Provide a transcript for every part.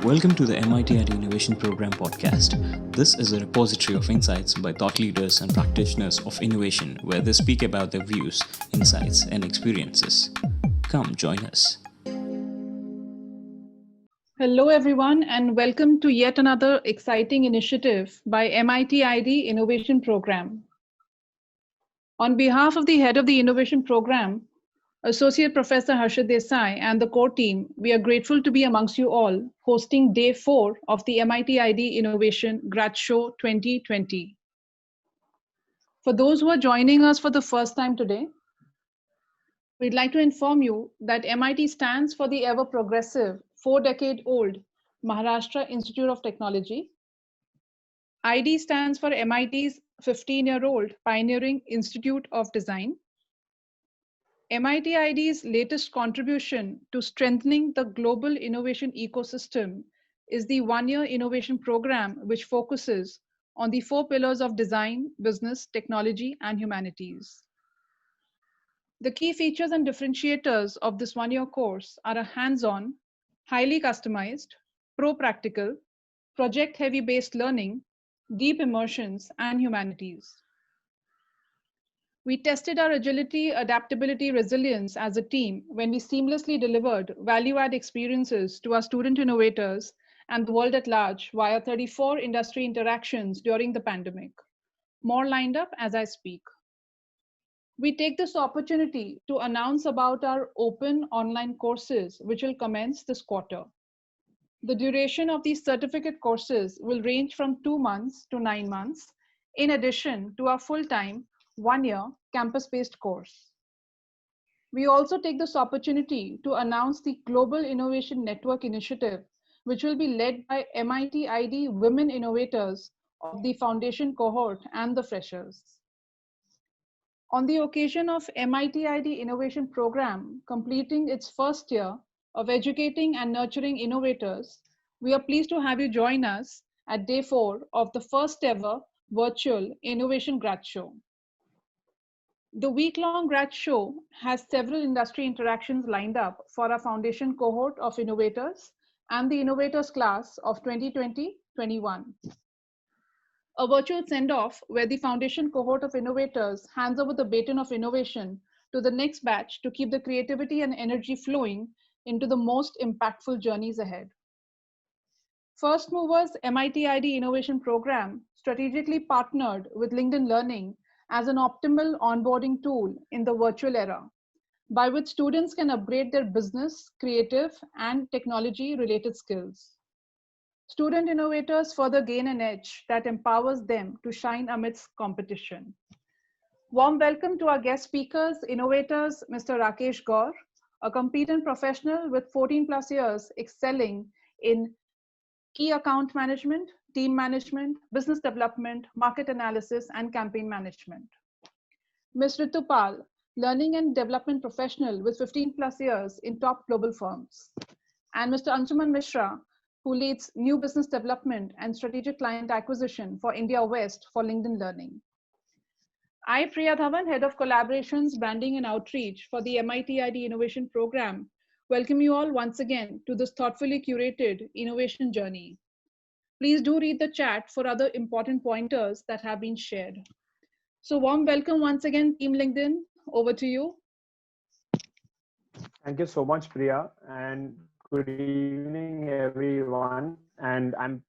Welcome to the MIT at Innovation Program podcast. This is a repository of insights by thought leaders and practitioners of innovation where they speak about their views, insights, and experiences. Come join us. Hello, everyone, and welcome to yet another exciting initiative by MIT ID Innovation Program. On behalf of the head of the Innovation Program, Associate Professor Harshit Desai, and the core team, we are grateful to be amongst you all, hosting Day 4 of the MIT ID Innovation GradShow 2020. For those who are joining us for the first time today, we'd like to inform you that MIT stands for the ever-progressive, 4-decade-old Maharashtra Institute of Technology. ID stands for MIT's 15-year-old pioneering Institute of Design. MIT ID's latest contribution to strengthening the global innovation ecosystem is the one-year innovation program, which focuses on the 4 pillars of design, business, technology, and humanities. The key features and differentiators of this one-year course are a hands-on, highly customized, pro-practical, project-heavy based learning, deep immersions, and humanities. We tested our agility, adaptability, resilience as a team when we seamlessly delivered value-add experiences to our student innovators and the world at large via 34 industry interactions during the pandemic. More lined up as I speak. We take this opportunity to announce about our open online courses, which will commence this quarter. The duration of these certificate courses will range from 2 months to 9 months, in addition to our full-time, 1-year campus-based course. We also take this opportunity to announce the Global Innovation Network Initiative, which will be led by MIT ID Women Innovators of the Foundation Cohort and the Freshers. On the occasion of MIT ID Innovation Program completing its first year of educating and nurturing innovators, we are pleased to have you join us at Day 4 of the first ever Virtual Innovation GradShow. The week-long Grad Show has several industry interactions lined up for our foundation cohort of innovators and the innovators class of 2020-21. A virtual send-off where the foundation cohort of innovators hands over the baton of innovation to the next batch to keep the creativity and energy flowing into the most impactful journeys ahead. First Movers MIT ID Innovation Program strategically partnered with LinkedIn Learning as an optimal onboarding tool in the virtual era, by which students can upgrade their business, creative, and technology-related skills. Student innovators further gain an edge that empowers them to shine amidst competition. Warm welcome to our guest speakers, innovators, Mr. Rakesh Gaur, a competent professional with 14+ years excelling in key account management, team management, business development, market analysis, and campaign management. Ms. Ritu Pal, learning and development professional with 15+ years in top global firms. And Mr. Anshuman Mishra, who leads new business development and strategic client acquisition for India West for LinkedIn Learning. I, Priya Dhawan, Head of Collaborations, Branding and Outreach for the MIT ID Innovation Program, welcome you all once again to this thoughtfully curated innovation journey. Please do read the chat for other important pointers that have been shared. So warm welcome once again, Team LinkedIn. Over to you. Thank you so much, Priya, and good evening, everyone. And I'm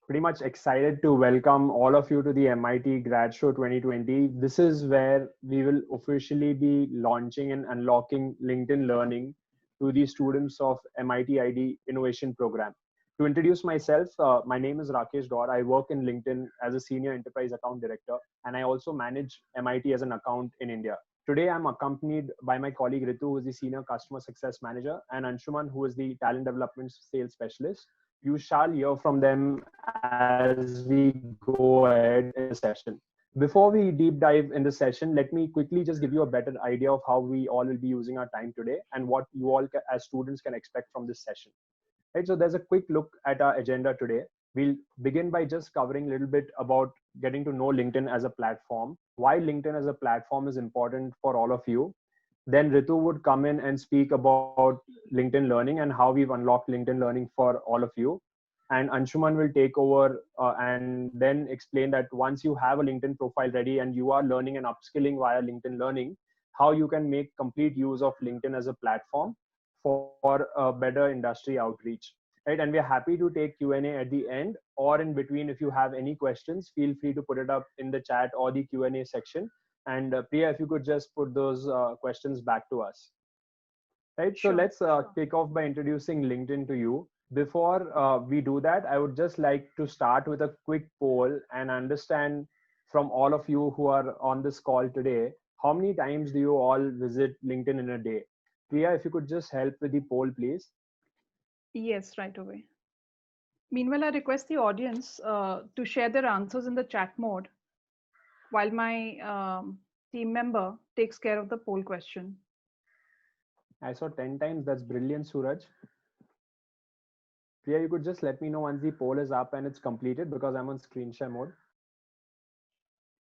pretty much excited to welcome all of you to the MIT Grad Show 2020. This is where we will officially be launching and unlocking LinkedIn Learning to the students of MIT ID Innovation Program. To introduce myself, my name is Rakesh Gaur. I work in LinkedIn as a Senior Enterprise Account Director, and I also manage MIT as an account in India. Today, I'm accompanied by my colleague Ritu, who is the Senior Customer Success Manager, and Anshuman, who is the Talent Development Sales Specialist. You shall hear from them as we go ahead in the session. Before we deep dive in the session, let me quickly just give you a better idea of how we all will be using our time today and what you all as students can expect from this session. Right, so there's a quick look at our agenda today. We'll begin by just covering a little bit about getting to know LinkedIn as a platform, why LinkedIn as a platform is important for all of you. Then Ritu would come in and speak about LinkedIn Learning and how we've unlocked LinkedIn Learning for all of you. And Anshuman will take over and then explain that once you have a LinkedIn profile ready and you are learning and upskilling via LinkedIn Learning, how you can make complete use of LinkedIn as a platform for a better industry outreach. Right? And we're happy to take Q&A at the end or in between. If you have any questions, feel free to put it up in the chat or the Q&A section. And Priya, if you could just put those questions back to us. Right. So Sure. let's kick off by introducing LinkedIn to you. Before we do that, I would just like to start with a quick poll and understand from all of you who are on this call today, how many times do you all visit LinkedIn in a day? Priya, if you could just help with the poll, please. Yes, right away. Meanwhile, I request the audience to share their answers in the chat mode while my team member takes care of the poll question. I saw 10 times. That's brilliant, Suraj. Priya, you could just let me know once the poll is up and it's completed because I'm on screen share mode.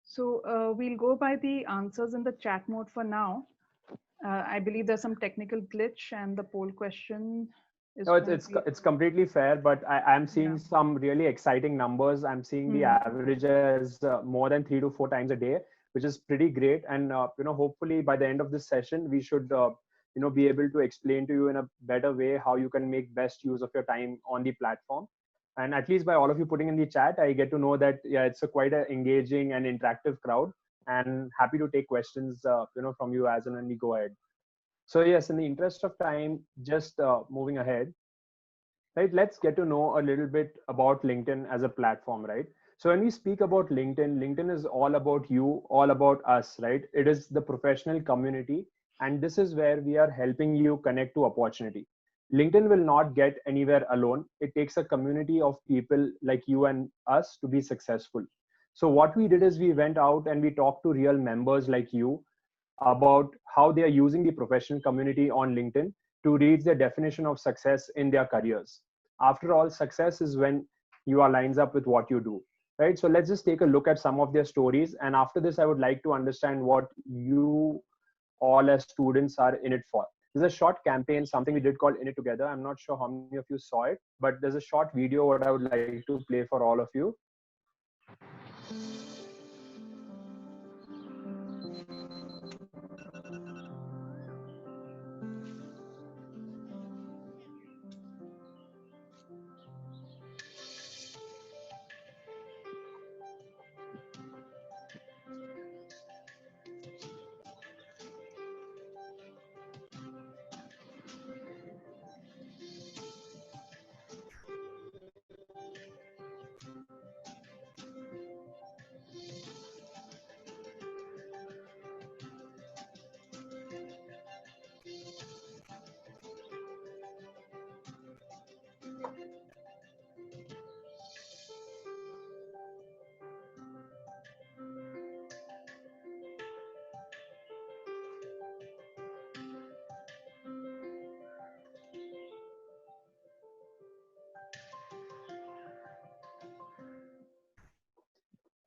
So we'll go by the answers in the chat mode for now. I believe there's some technical glitch and the poll question is No, it's going to it's be, it's completely fair, but I'm yeah. seeing some really exciting numbers. I'm seeing the Hmm. average as more than 3 to 4 times a day, which is pretty great. And hopefully by the end of this session, we should be able to explain to you in a better way how you can make best use of your time on the platform. And at least by all of you putting in the chat, I get to know that yeah, it's a quite a engaging and interactive crowd. And happy to take questions from you as and when we go ahead. So yes, in the interest of time, just moving ahead, right? Let's get to know a little bit about LinkedIn as a platform, right? So when we speak about LinkedIn, LinkedIn is all about you, all about us, right? It is the professional community, and this is where we are helping you connect to opportunity. LinkedIn will not get anywhere alone. It takes a community of people like you and us to be successful. So what we did is we went out and we talked to real members like you about how they are using the professional community on LinkedIn to reach their definition of success in their careers. After all, success is when you are lines up with what you do, right? So let's just take a look at some of their stories. And after this, I would like to understand what you all as students are in it for. There's a short campaign, something we did called In It Together. I'm not sure how many of you saw it, but there's a short video what I would like to play for all of you.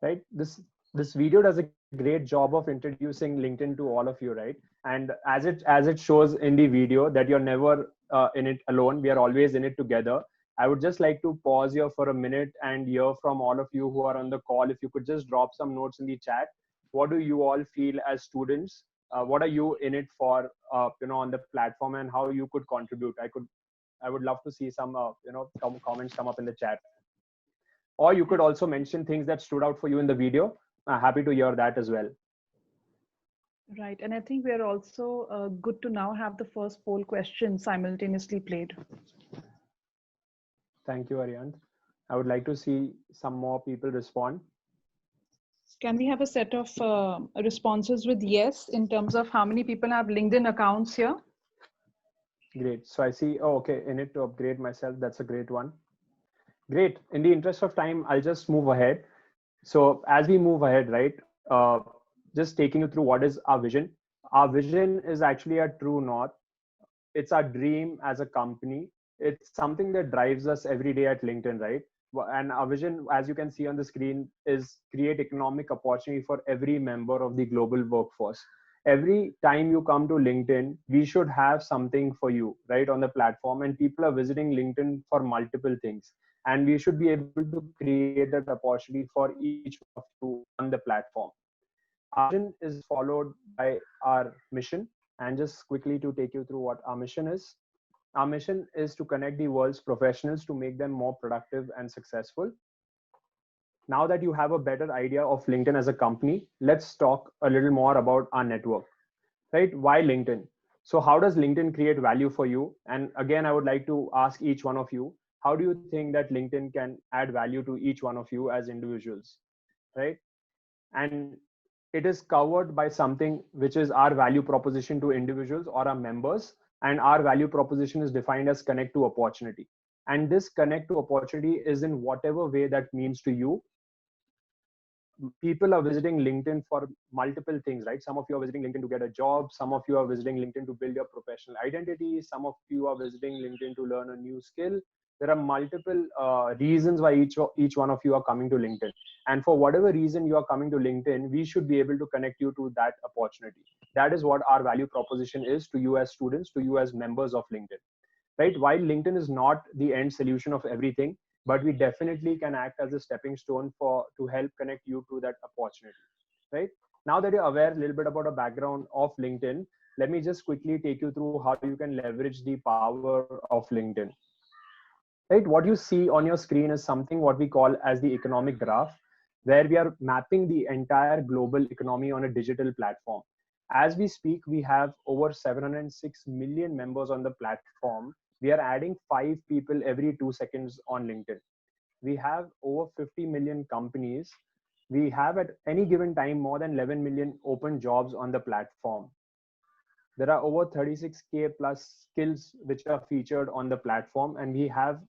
Right, this video does a great job of introducing LinkedIn to all of you, right? And as it shows in the video that you're never in it alone, we are always in it together. I would just like to pause here for a minute and hear from all of you who are on the call. If you could just drop some notes in the chat, what do you all feel as students, what are you in it for, on the platform, and how you could contribute? I would love to see some comments come up in the chat. Or you could also mention things that stood out for you in the video. Happy to hear that as well. Right. And I think we're also good to now have the first poll question simultaneously played. Thank you, Ariant. I would like to see some more people respond. Can we have a set of responses with yes in terms of how many people have LinkedIn accounts here? Great. So I see, oh, okay, in it to upgrade myself. That's a great one. Great. In the interest of time, I'll just move ahead. So as we move ahead, right, just taking you through what is our vision. Our vision is actually a true north. It's our dream as a company. It's something that drives us every day at LinkedIn, right? And our vision, as you can see on the screen, is create economic opportunity for every member of the global workforce. Every time you come to LinkedIn, we should have something for you, right, on the platform. And people are visiting LinkedIn for multiple things. And we should be able to create that opportunity for each one of you on the platform. Our vision is followed by our mission. And just quickly to take you through what our mission is. Our mission is to connect the world's professionals to make them more productive and successful. Now that you have a better idea of LinkedIn as a company, let's talk a little more about our network, right? Why LinkedIn? So how does LinkedIn create value for you? And again, I would like to ask each one of you, how do you think that LinkedIn can add value to each one of you as individuals, right? And it is covered by something which is our value proposition to individuals or our members. And our value proposition is defined as connect to opportunity. And this connect to opportunity is in whatever way that means to you. People are visiting LinkedIn for multiple things, right? Some of you are visiting LinkedIn to get a job. Some of you are visiting LinkedIn to build your professional identity. Some of you are visiting LinkedIn to learn a new skill. There are multiple reasons why each one of you are coming to LinkedIn. And for whatever reason you are coming to LinkedIn, we should be able to connect you to that opportunity. That is what our value proposition is to you as students, to you as members of LinkedIn, right? While LinkedIn is not the end solution of everything, but we definitely can act as a stepping stone for to help connect you to that opportunity, right? Now that you're aware a little bit about the background of LinkedIn, let me just quickly take you through how you can leverage the power of LinkedIn, right? What you see on your screen is something what we call as the economic graph, where we are mapping the entire global economy on a digital platform. As we speak, we have over 706 million members on the platform. We are adding 5 people every 2 seconds on LinkedIn. We have over 50 million companies. We have at any given time more than 11 million open jobs on the platform. There are over 36K plus skills which are featured on the platform, and we have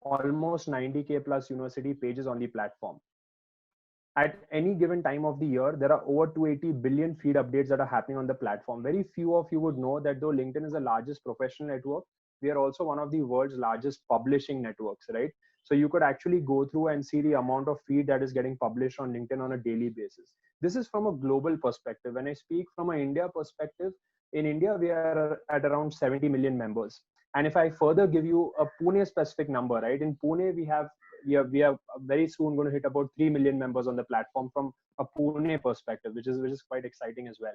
almost 90K plus university pages on the platform. At any given time of the year, there are over 280 billion feed updates that are happening on the platform. Very few of you would know that though LinkedIn is the largest professional network, we are also one of the world's largest publishing networks, right? So you could actually go through and see the amount of feed that is getting published on LinkedIn on a daily basis. This is from a global perspective. When I speak from an India perspective, in India, we are at around 70 million members. And if I further give you a Pune specific number, right? In Pune, we are very soon going to hit about 3 million members on the platform from a Pune perspective, which is quite exciting as well,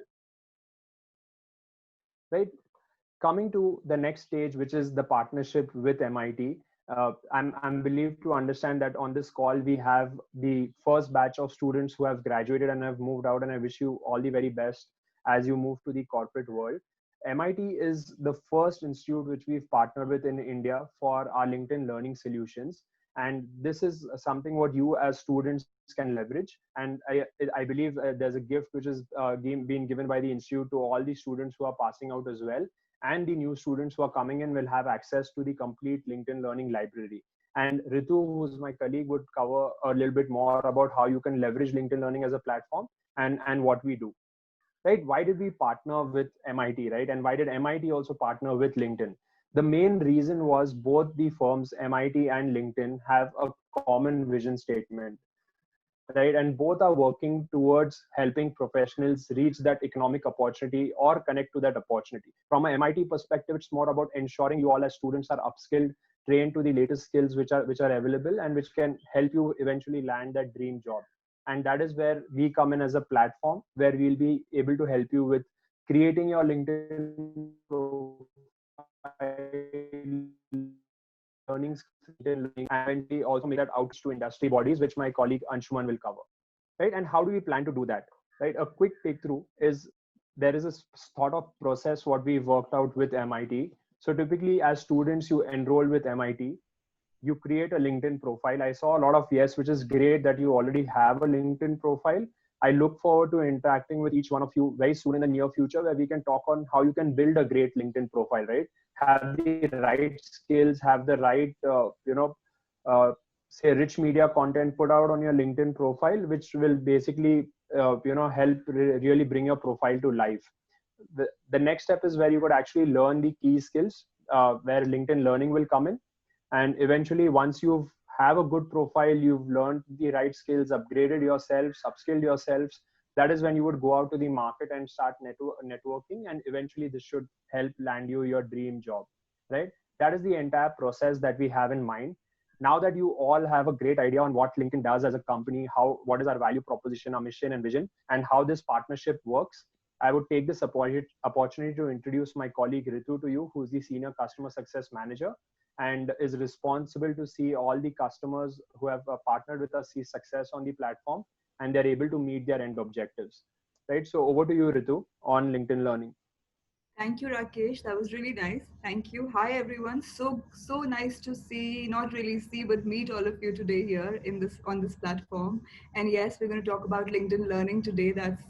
right? Coming to the next stage, which is the partnership with MIT. I'm believed to understand that on this call we have the first batch of students who have graduated and have moved out, and I wish you all the very best as you move to the corporate world. MIT is the first institute which we've partnered with in India for our LinkedIn learning solutions. And this is something what you as students can leverage. And I believe there's a gift which is being given by the institute to all the students who are passing out as well. And the new students who are coming in will have access to the complete LinkedIn learning library. And Ritu, who's my colleague, would cover a little bit more about how you can leverage LinkedIn learning as a platform and what we do. Right? Why did we partner with MIT, right? And why did MIT also partner with LinkedIn? The main reason was both the firms, MIT and LinkedIn, have a common vision statement, right? And both are working towards helping professionals reach that economic opportunity or connect to that opportunity. From an MIT perspective, it's more about ensuring you all as students are upskilled, trained to the latest skills which are available and which can help you eventually land that dream job. And that is where we come in as a platform where we'll be able to help you with creating your LinkedIn profile, learning, and eventually also make that out to industry bodies, which my colleague Anshuman will cover. Right? And how do we plan to do that? Right? A quick take through is there is a sort of process what we worked out with MIT. So typically as students, you enroll with MIT, you create a LinkedIn profile. I saw a lot of yes, which is great that you already have a LinkedIn profile. I look forward to interacting with each one of you very soon in the near future, where we can talk on how you can build a great LinkedIn profile, right? Have the right skills, have the right, say rich media content put out on your LinkedIn profile, which will basically, help really bring your profile to life. The next step is where you could actually learn the key skills, where LinkedIn learning will come in. And eventually, once you have a good profile, you've learned the right skills, upgraded yourselves, upskilled yourselves, that is when you would go out to the market and start networking, and eventually this should help land you your dream job, right? That is the entire process that we have in mind. Now that you all have a great idea on what LinkedIn does as a company, what is our value proposition, our mission and vision, and how this partnership works, I would take this opportunity to introduce my colleague Ritu to you, who's the Senior Customer Success Manager and is responsible to see all the customers who have partnered with us see success on the platform, and they're able to meet their end objectives. Right. So over to you, Ritu, on LinkedIn Learning. Thank you, Rakesh. That was really nice. Thank you. Hi, everyone. So nice to see, not really see, but meet all of you today here in this on this platform. And yes, we're going to talk about LinkedIn Learning today. That's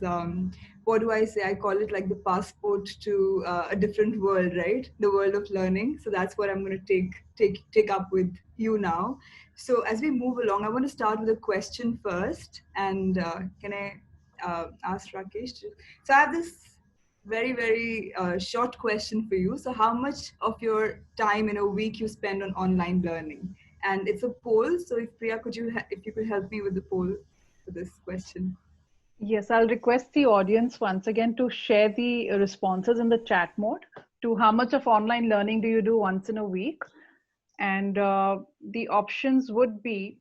what do I say? I call it like the passport to a different world, right? The world of learning. So that's what I'm going to take up with you now. So as we move along, I want to start with a question first. And can I ask Rakesh? So I have this very short question for you. So how much of your time in a week you spend on online learning? And it's a poll, so if Priya, if you could help me with the poll for this question. Yes, I'll request the audience once again to share the responses in the chat mode to how much of online learning do you do once in a week. And the options would be,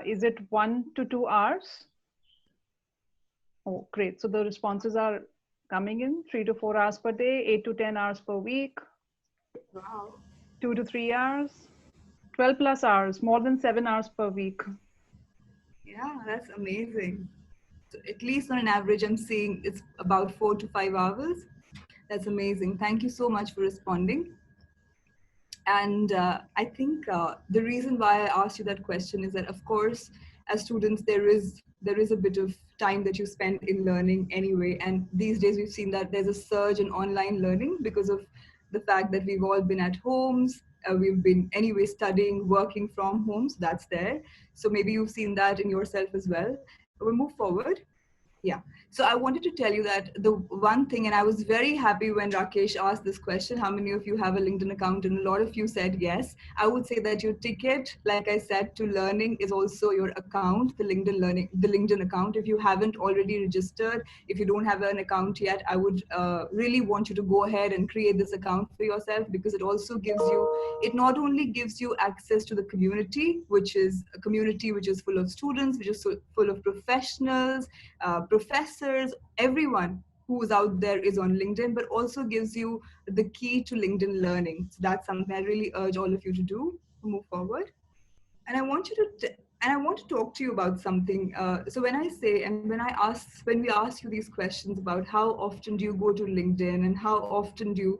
is it 1 to 2 hours? Oh, great. So the responses are coming in 3 to 4 hours per day, 8 to 10 hours per week. Wow. 2 to 3 hours, 12 plus hours, more than 7 hours per week. Yeah, that's amazing. So at least on an average, I'm seeing it's about 4 to 5 hours. That's amazing. Thank you so much for responding. And I think the reason why I asked you that question is that, of course, as students, there is a bit of time that you spend in learning anyway. And these days, we've seen that there's a surge in online learning because of the fact that we've all been at homes. We've been anyway studying, working from home. So that's there. So maybe you've seen that in yourself as well. We'll move forward. Yeah. So I wanted to tell you that the one thing, and I was very happy when Rakesh asked this question, how many of you have a LinkedIn account? And a lot of you said yes. I would say that your ticket, like I said, to learning is also your account, the LinkedIn account. If you haven't already registered, if you don't have an account yet, I would really want you to go ahead and create this account for yourself, because it also gives you, it not only gives you access to the community, which is a community which is full of students, which is full of professionals, professors, everyone who's out there is on LinkedIn, but also gives you the key to LinkedIn learning. So that's something I really urge all of you to do to move forward. And I want you to and I want to talk to you about something. So when I say, and when we ask you these questions about how often do you go to LinkedIn and how often do you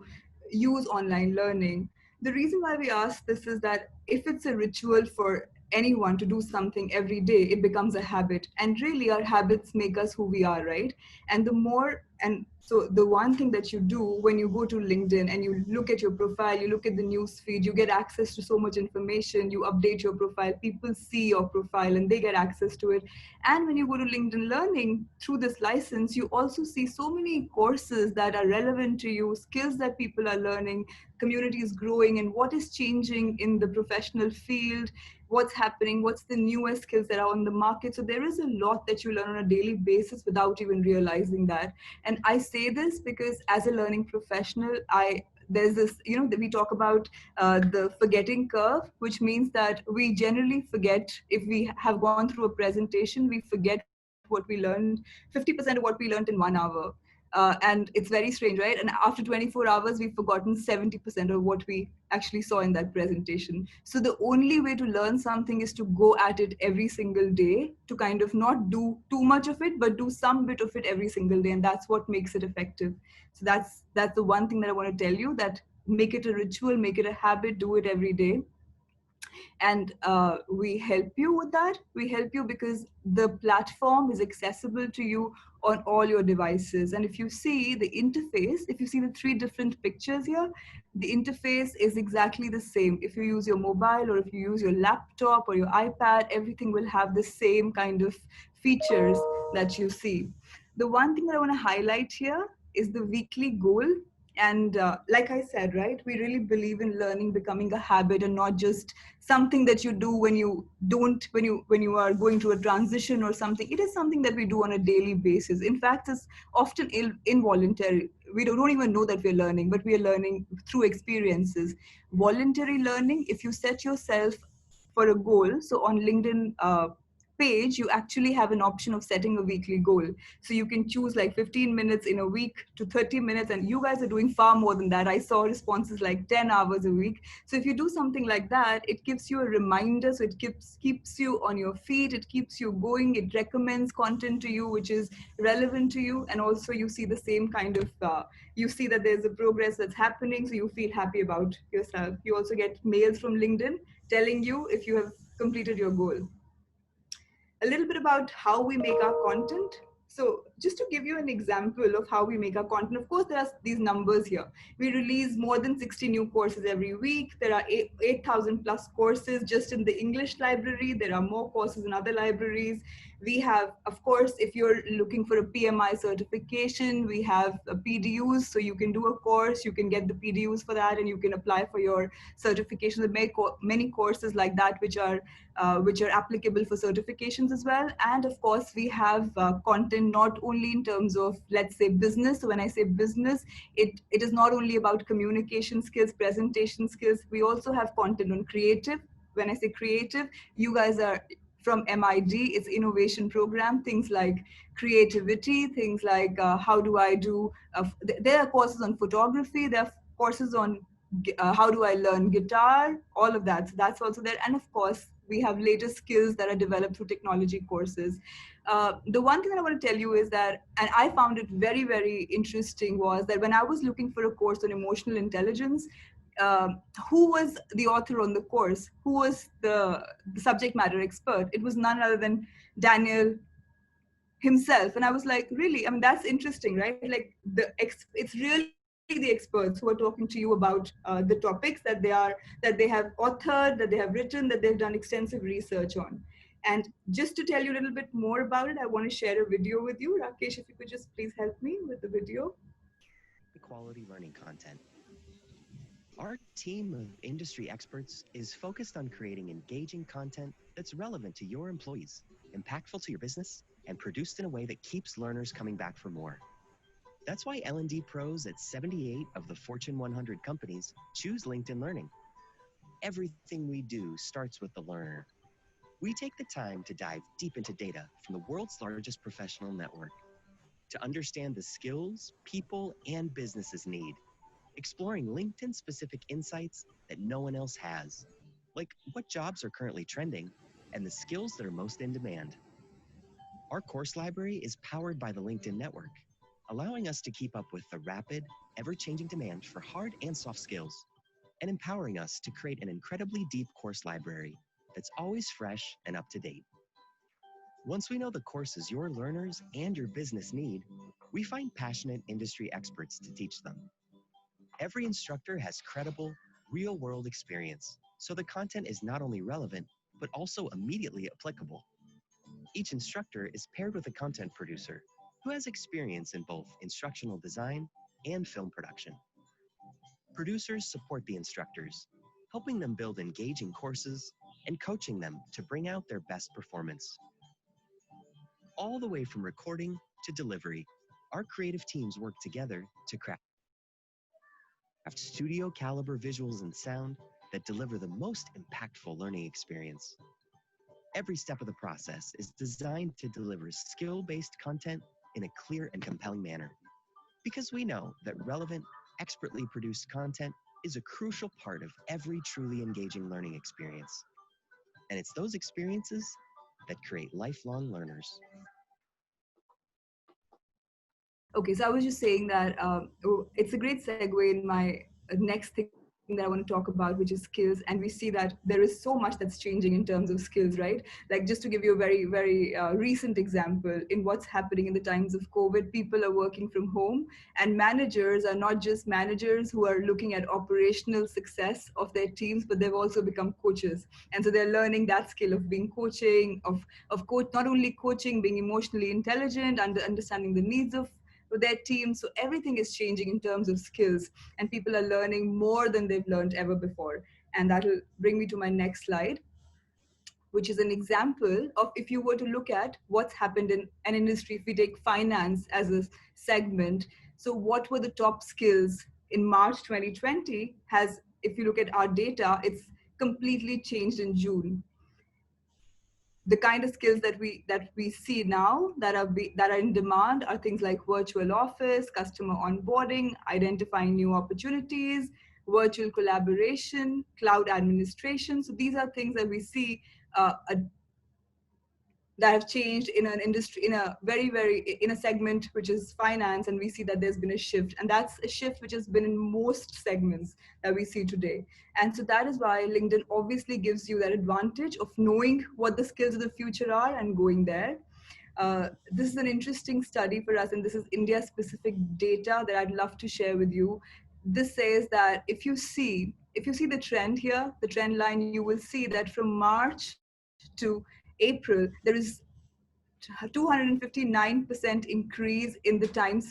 use online learning, the reason why we ask this is that if it's a ritual for anyone to do something every day, it becomes a habit. And really, our habits make us who we are, right? And so the one thing that you do when you go to LinkedIn and you look at your profile, you look at the news feed, you get access to so much information, you update your profile, people see your profile and they get access to it. And when you go to LinkedIn Learning through this license, you also see so many courses that are relevant to you, skills that people are learning, community is growing, and what is changing in the professional field, what's happening, what's the newest skills that are on the market. So there is a lot that you learn on a daily basis without even realizing that. And I say this because as a learning professional, there's this, we talk about the forgetting curve, which means that we generally forget. If we have gone through a presentation, we forget what we learned, 50% of what we learned in 1 hour. And it's very strange, right? And after 24 hours, we've forgotten 70% of what we actually saw in that presentation. So the only way to learn something is to go at it every single day, to kind of not do too much of it, but do some bit of it every single day. And that's what makes it effective. So that's the one thing that I want to tell you, that make it a ritual, make it a habit, do it every day. And we help you with that. We help you because the platform is accessible to you on all your devices. And if you see the interface, if you see the 3 different pictures here, the interface is exactly the same. If you use your mobile or if you use your laptop or your iPad, everything will have the same kind of features that you see. The one thing that I want to highlight here is the weekly goal. And like I said, right, we really believe in learning becoming a habit and not just something that you do when you are going through a transition or something. It is something that we do on a daily basis. In fact, it's often involuntary. We don't even know that we're learning, but we are learning through experiences. Voluntary learning, if you set yourself for a goal, so on LinkedIn page, you actually have an option of setting a weekly goal. So you can choose like 15 minutes in a week to 30 minutes, and you guys are doing far more than that. I saw responses like 10 hours a week. So if you do something like that, it gives you a reminder. So it keeps you on your feet, it keeps you going, it recommends content to you which is relevant to you, and also you see the same kind of you see that there's a progress that's happening, so you feel happy about yourself. You also get mails from LinkedIn telling you if you have completed your goal. A little bit about how we make our content. So just to give you an example of how we make our content, of course, there are these numbers here. We release more than 60 new courses every week. There are 8,000 plus courses just in the English library. There are more courses in other libraries. We have, of course, if you're looking for a PMI certification, we have PDUs. So you can do a course, you can get the PDUs for that, and you can apply for your certification. There are many courses like that which are applicable for certifications as well. And of course, we have content not only in terms of, let's say, business. So when I say business, it is not only about communication skills, presentation skills. We also have content on creative. When I say creative, you guys are from MID, it's innovation program, things like creativity, things like how do I do, there are courses on photography, there are courses on how do I learn guitar, all of that. So that's also there. And of course, we have latest skills that are developed through technology courses. The one thing that I want to tell you is that, and I found it very, very interesting, was that when I was looking for a course on emotional intelligence, who was the author on the course? Who was the subject matter expert? It was none other than Daniel himself. And I was like, really? I mean, that's interesting, right? Like it's really the experts who are talking to you about the topics that they have authored, that they have written, that they've done extensive research on. And just to tell you a little bit more about it, I want to share a video with you. Rakesh, if you could just please help me with the video. Quality learning content. Our team of industry experts is focused on creating engaging content that's relevant to your employees, impactful to your business, and produced in a way that keeps learners coming back for more. That's why L&D pros at 78 of the Fortune 100 companies choose LinkedIn Learning. Everything we do starts with the learner. We take the time to dive deep into data from the world's largest professional network to understand the skills people and businesses need, exploring LinkedIn-specific insights that no one else has, like what jobs are currently trending and the skills that are most in demand. Our course library is powered by the LinkedIn network, allowing us to keep up with the rapid, ever-changing demand for hard and soft skills, and empowering us to create an incredibly deep course library that's always fresh and up to date. Once we know the courses your learners and your business need, we find passionate industry experts to teach them. Every instructor has credible, real-world experience, so the content is not only relevant, but also immediately applicable. Each instructor is paired with a content producer who has experience in both instructional design and film production. Producers support the instructors, helping them build engaging courses and coaching them to bring out their best performance. All the way from recording to delivery, our creative teams work together to craft studio caliber visuals and sound that deliver the most impactful learning experience. Every step of the process is designed to deliver skill-based content in a clear and compelling manner. Because we know that relevant, expertly produced content is a crucial part of every truly engaging learning experience. And it's those experiences that create lifelong learners. Okay, so I was just saying that it's a great segue in my next thing that I want to talk about, which is skills. And we see that there is so much that's changing in terms of skills, right? Like, just to give you a very, very recent example, in what's happening in the times of COVID, people are working from home, and managers are not just managers who are looking at operational success of their teams, but they've also become coaches. And so they're learning that skill of being coaching, of coach, not only coaching, being emotionally intelligent, understanding the needs of with their team. So everything is changing in terms of skills, and people are learning more than they've learned ever before. And that will bring me to my next slide, which is an example of if you were to look at what's happened in an industry, if we take finance as a segment. So what were the top skills in March 2020 has, if you look at our data, it's completely changed in June. The kind of skills that we see now that are in demand are things like virtual office, customer onboarding, identifying new opportunities, virtual collaboration, cloud administration. So these are things that we see that have changed in an industry, in a in a segment which is finance, and we see that there's been a shift, and that's a shift which has been in most segments that we see today. And so that is why LinkedIn obviously gives you that advantage of knowing what the skills of the future are and going there. This is an interesting study for us, and this is India specific data that I'd love to share with you. This says that if you see the trend here, the trend line, you will see that from March to April, there is 259% increase in the time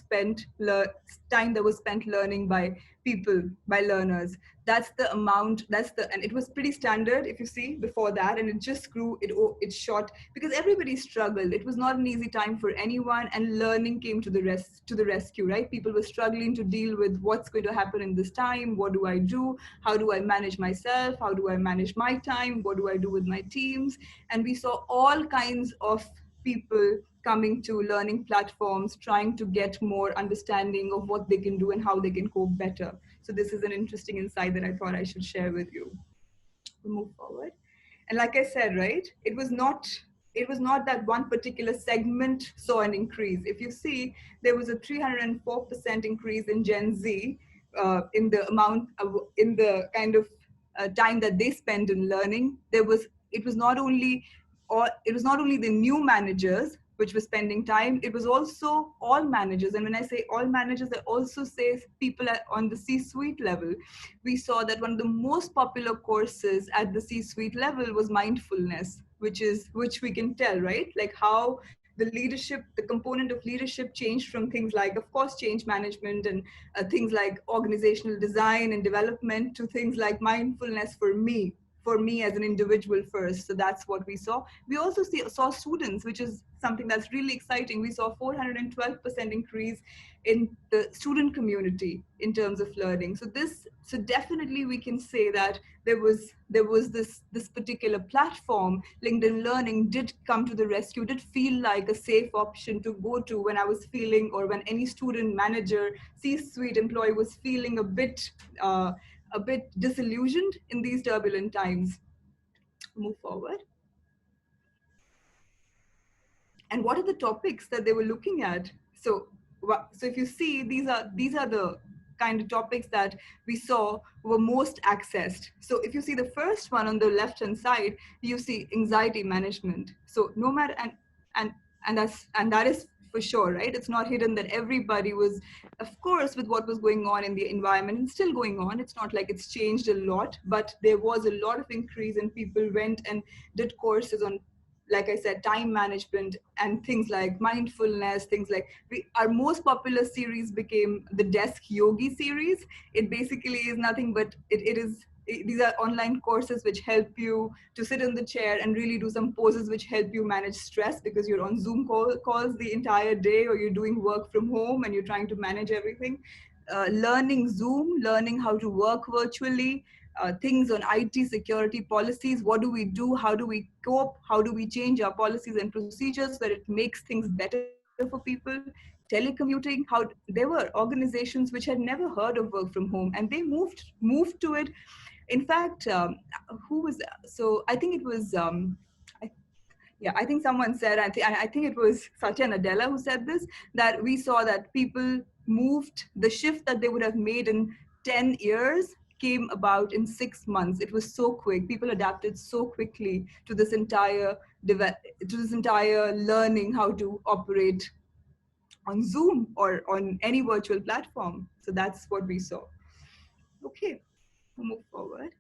that was spent learning by people, by learners. That's the amount. And it was pretty standard, if you see, before that, and it just grew. It shot because everybody struggled. It was not an easy time for anyone, and learning came to the rescue. Right? People were struggling to deal with what's going to happen in this time. What do I do? How do I manage myself? How do I manage my time? What do I do with my teams? And we saw all kinds of people coming to learning platforms, trying to get more understanding of what they can do and how they can cope better. So this is an interesting insight that I thought I should share with you. We'll move forward. And like I said, right, it was not that one particular segment saw an increase. If you see, there was a 304% increase in Gen Z in the amount of, in the kind of time that they spend in learning. It was not only the new managers which were spending time, it was also all managers. And when I say all managers, I also say people on the C-suite level. We saw that one of the most popular courses at the C-suite level was mindfulness, which we can tell, right? Like how the component of leadership changed from things like, of course, change management and things like organizational design and development to things like mindfulness for me as an individual first. So that's what we saw. We also saw students, which is something that's really exciting. We saw 412% increase in the student community in terms of learning. So definitely we can say that there was this particular platform, LinkedIn Learning, did come to the rescue, did feel like a safe option to go to when I was feeling, or when any student, manager, C-suite employee was feeling a bit disillusioned in these turbulent times. Move forward. And what are the topics that they were looking at? So if you see, these are the kind of topics that we saw were most accessed. So if you see the first one on the left hand side, you see anxiety management. So no matter, and that is for sure, right? It's not hidden that everybody was, of course, with what was going on in the environment and still going on. It's not like it's changed a lot, but there was a lot of increase, and people went and did courses on, like I said, time management and things like mindfulness, things like our most popular series became the Desk Yogi series. It basically is nothing but these are online courses which help you to sit in the chair and really do some poses which help you manage stress, because you're on Zoom calls the entire day, or you're doing work from home and you're trying to manage everything. Learning Zoom, learning how to work virtually, things on IT security policies. What do we do? How do we cope? How do we change our policies and procedures so that it makes things better for people? Telecommuting, there were organizations which had never heard of work from home, and they moved to it. In fact, I think it was, I think someone said, I think it was Satya Nadella who said this, that we saw that people moved, the shift that they would have made in 10 years came about in 6 months. It was so quick. People adapted so quickly to this entire learning how to operate on Zoom or on any virtual platform. So that's what we saw. Okay, we'll move forward.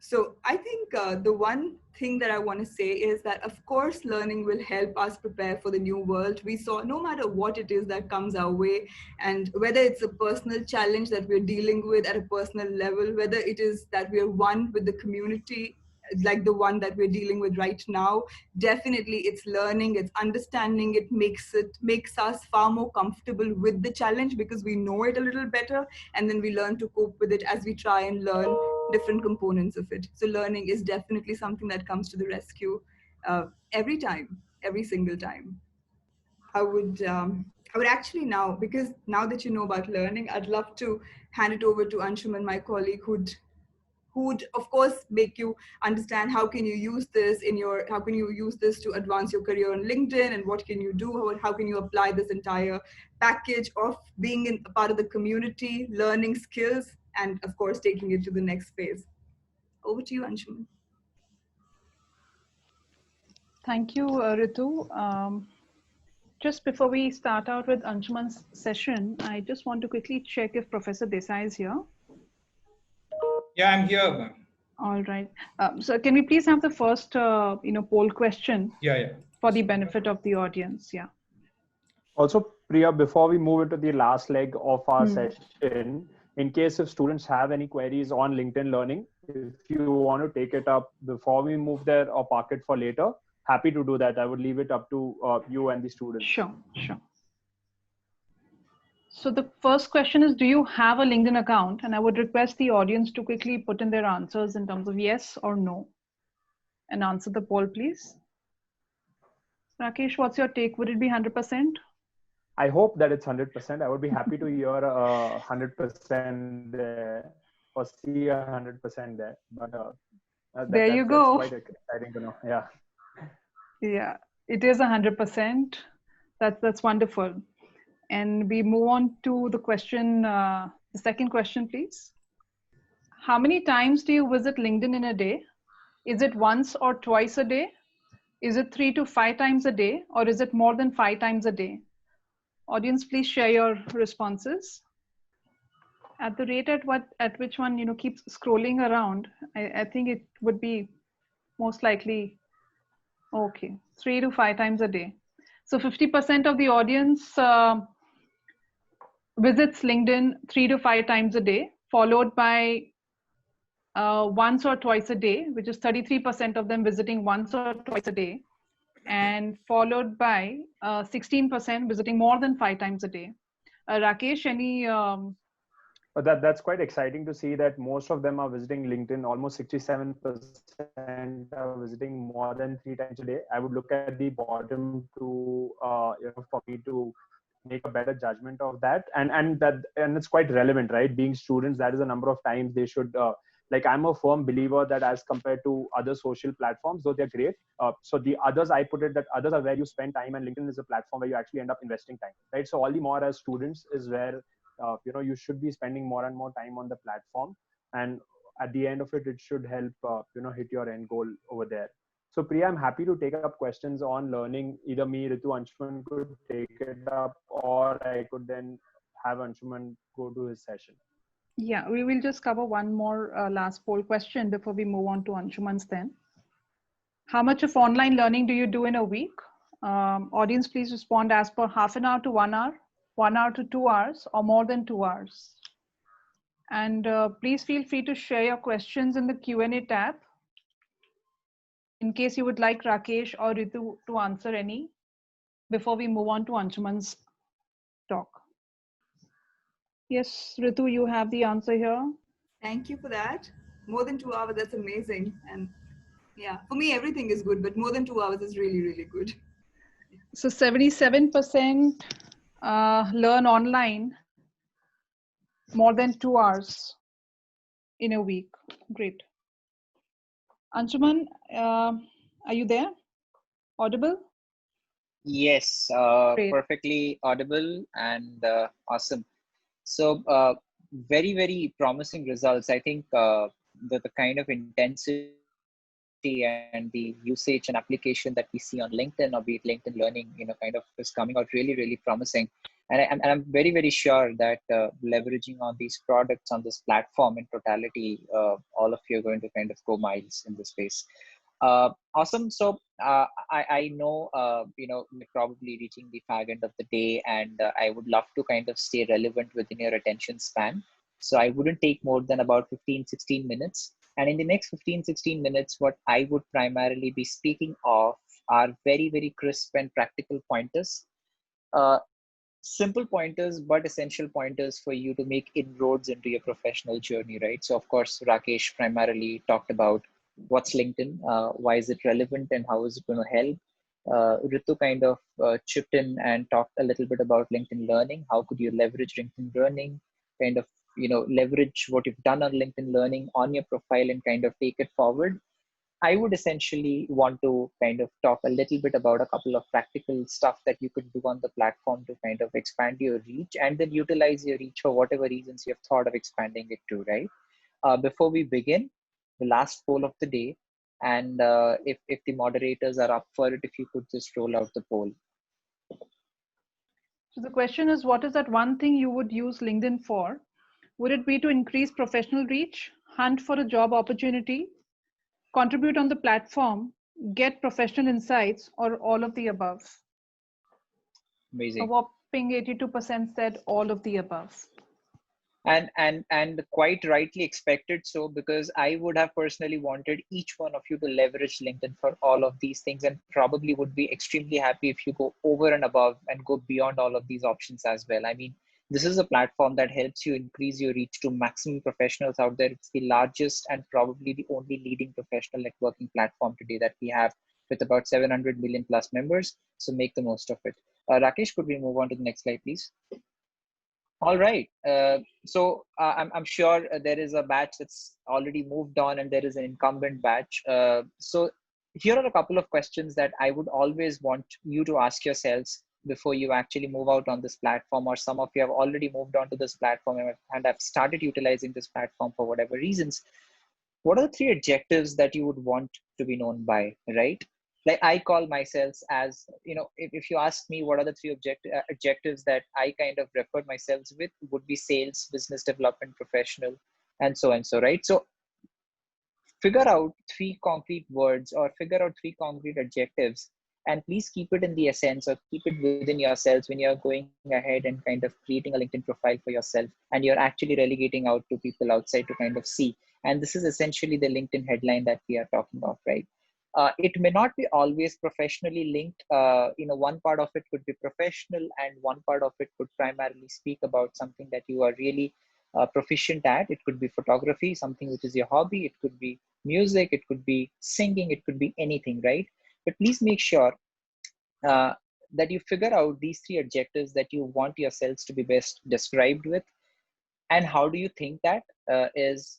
So I think the one thing that I want to say is that, of course, learning will help us prepare for the new world. We saw no matter what it is that comes our way, and whether it's a personal challenge that we're dealing with at a personal level, whether it is that we're one with the community, like the one that we're dealing with right now, definitely it's learning, it's understanding. It makes us far more comfortable with the challenge because we know it a little better, and then we learn to cope with it as we try and learn different components of it. So learning is definitely something that comes to the rescue every time, every single time. I would actually now, because now that you know about learning, I'd love to hand it over to Anshuman, my colleague, who'd of course make you understand how can you use this how can you use this to advance your career on LinkedIn, and what can you do, how can you apply this entire package of being a part of the community, learning skills, and of course taking it to the next phase. Over to you, Anshuman. Thank you, Ritu. Just before we start out with Anshuman's session, I just want to quickly check if Professor Desai is here. Yeah, I'm here, ma'am. All right. So can we please have the first, poll question Yeah. for the benefit of the audience? Yeah. Also, Priya, before we move into the last leg of our session, in case if students have any queries on LinkedIn Learning, if you want to take it up before we move there or park it for later, happy to do that. I would leave it up to you and the students. Sure. So the first question is, do you have a LinkedIn account? And I would request the audience to quickly put in their answers in terms of yes or no, and answer the poll, please. Rakesh, what's your take? Would it be 100%? I hope that it's 100%. I would be happy to hear 100% there or see 100% there. But there you go. That's quite exciting to know. Yeah. Yeah, it is 100%. That's wonderful. And we move on to the question, the second question, please. How many times do you visit LinkedIn in a day? Is it once or twice a day? Is it 3 to 5 times a day? Or is it more than 5 times a day? Audience, please share your responses. At the rate at which one keeps scrolling around, I think it would be most likely, okay, 3 to 5 times a day. So 50% of the audience visits LinkedIn 3 to 5 times a day, followed by once or twice a day, which is 33% of them visiting once or twice a day, and followed by 16% visiting more than 5 times a day. Rakesh, any? That's quite exciting to see that most of them are visiting LinkedIn. Almost 67% are visiting more than 3 times a day. I would look at the bottom to for me to make a better judgment of that, and it's quite relevant, right? Being students, that is the number of times they should. Like, I'm a firm believer that as compared to other social platforms, though they're great, so the others, I put it that others are where you spend time, and LinkedIn is a platform where you actually end up investing time, right? So all the more as students is where you should be spending more and more time on the platform, and at the end of it should help hit your end goal over there. So Priya, I'm happy to take up questions on learning. Either me, Ritu, Anshuman could take it up, or I could then have Anshuman go to his session. Yeah, we will just cover one more last poll question before we move on to Anshuman's then. How much of online learning do you do in a week? Audience, please respond as per half an hour to 1 hour, 1 hour to 2 hours, or more than 2 hours. And please feel free to share your questions in the Q&A tab, in case you would like Rakesh or Ritu to answer any before we move on to Anshuman's talk. Yes, Ritu, you have the answer here. Thank you for that. More than 2 hours, that's amazing. And yeah, for me, everything is good, but more than 2 hours is really, really good. So 77% learn online more than 2 hours in a week. Great. Anshuman, are you there? Audible? Yes, perfectly audible and awesome. So very, very promising results. I think the kind of intensity and the usage and application that we see on LinkedIn, or be it LinkedIn Learning, kind of is coming out really, really promising. And I'm very, very sure that leveraging on these products on this platform in totality, all of you are going to kind of go miles in this space. Awesome. So I know, we're probably reaching the fag end of the day, and I would love to kind of stay relevant within your attention span. So I wouldn't take more than about 15, 16 minutes. And in the next 15, 16 minutes, what I would primarily be speaking of are very, very crisp and practical pointers. Simple pointers, but essential pointers for you to make inroads into your professional journey, right? So of course, Rakesh primarily talked about what's LinkedIn, why is it relevant, and how is it going to help. Ritu kind of chipped in and talked a little bit about LinkedIn Learning. How could you leverage LinkedIn Learning, kind of, leverage what you've done on LinkedIn Learning on your profile and kind of take it forward. I would essentially want to kind of talk a little bit about a couple of practical stuff that you could do on the platform to kind of expand your reach, and then utilize your reach for whatever reasons you have thought of expanding it to, right? Before we begin, the last poll of the day, and if the moderators are up for it, if you could just roll out the poll. So the question is, what is that one thing you would use LinkedIn for? Would it be to increase professional reach, hunt for a job opportunity, contribute on the platform, get professional insights, or all of the above? Amazing. A whopping 82% said all of the above. And quite rightly expected so, because I would have personally wanted each one of you to leverage LinkedIn for all of these things, and probably would be extremely happy if you go over and above and go beyond all of these options as well. I mean, this is a platform that helps you increase your reach to maximum professionals out there. It's the largest and probably the only leading professional networking platform today that we have, with about 700 million plus members. So make the most of it. Rakesh, could we move on to the next slide, please? All right. I'm sure there is a batch that's already moved on, and there is an incumbent batch. So here are a couple of questions that I would always want you to ask yourselves before you actually move out on this platform, or some of you have already moved on to this platform and have started utilizing this platform for whatever reasons. What are the 3 adjectives that you would want to be known by, right? Like I call myself as, if you ask me what are the 3 adjectives that I kind of refer myself with, would be sales, business development, professional, and so, right? So figure out 3 concrete words, or figure out 3 concrete adjectives, and please keep it in the essence, or keep it within yourselves when you're going ahead and kind of creating a LinkedIn profile for yourself, and you're actually relegating out to people outside to kind of see. And this is essentially the LinkedIn headline that we are talking of, right? It may not be always professionally linked. One part of it could be professional, and one part of it could primarily speak about something that you are really proficient at. It could be photography, something which is your hobby. It could be music. It could be singing. It could be anything, right? But please make sure that you figure out these 3 adjectives that you want yourselves to be best described with. And how do you think that is?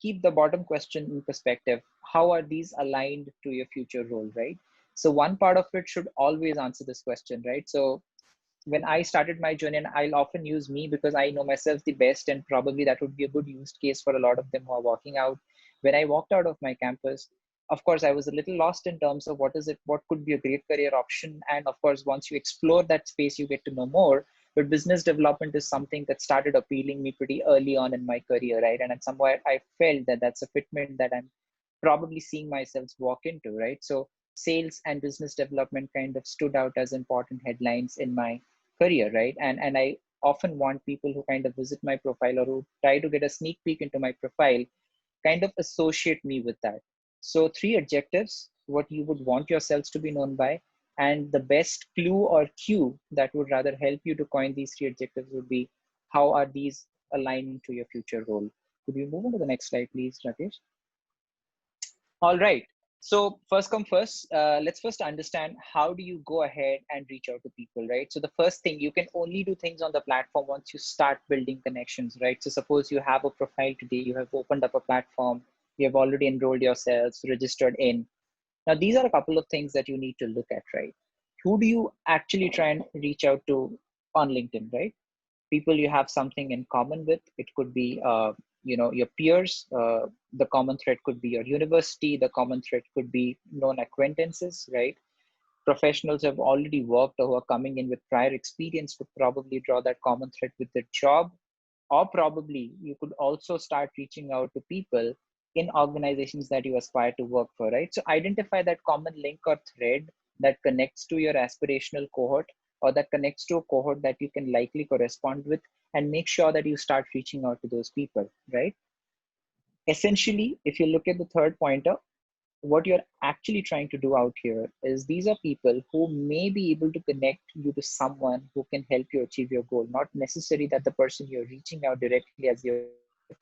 Keep the bottom question in perspective. How are these aligned to your future role, right? So one part of it should always answer this question, right? So when I started my journey, and I'll often use me because I know myself the best, and probably that would be a good use case for a lot of them who are walking out. When I walked out of my campus, of course, I was a little lost in terms of what could be a great career option. And of course, once you explore that space, you get to know more. But business development is something that started appealing me pretty early on in my career, right? And somewhere I felt that that's a fitment that I'm probably seeing myself walk into, right? So sales and business development kind of stood out as important headlines in my career, right? And I often want people who kind of visit my profile, or who try to get a sneak peek into my profile, kind of associate me with that. So 3 adjectives, what you would want yourselves to be known by, and the best clue or cue that would rather help you to coin these 3 adjectives would be, how are these aligning to your future role? Could you move on to the next slide, please, Rakesh? All right. So first come first, let's first understand, how do you go ahead and reach out to people, right? So the first thing, you can only do things on the platform once you start building connections, right? So suppose you have a profile today, you have opened up a platform, you have already enrolled yourselves, registered in. Now, these are a couple of things that you need to look at, right? Who do you actually try and reach out to on LinkedIn, right? People you have something in common with. It could be, your peers. The common thread could be your university. The common thread could be known acquaintances, right? professionals who have already worked or who are coming in with prior experience would probably draw that common thread with their job. Or probably you could also start reaching out to people in organizations that you aspire to work for, right? So identify that common link or thread that connects to your aspirational cohort, or that connects to a cohort that you can likely correspond with, and make sure that you start reaching out to those people, right? Essentially, if you look at the third pointer, what you're actually trying to do out here is these are people who may be able to connect you to someone who can help you achieve your goal. Not necessarily that the person you're reaching out directly as your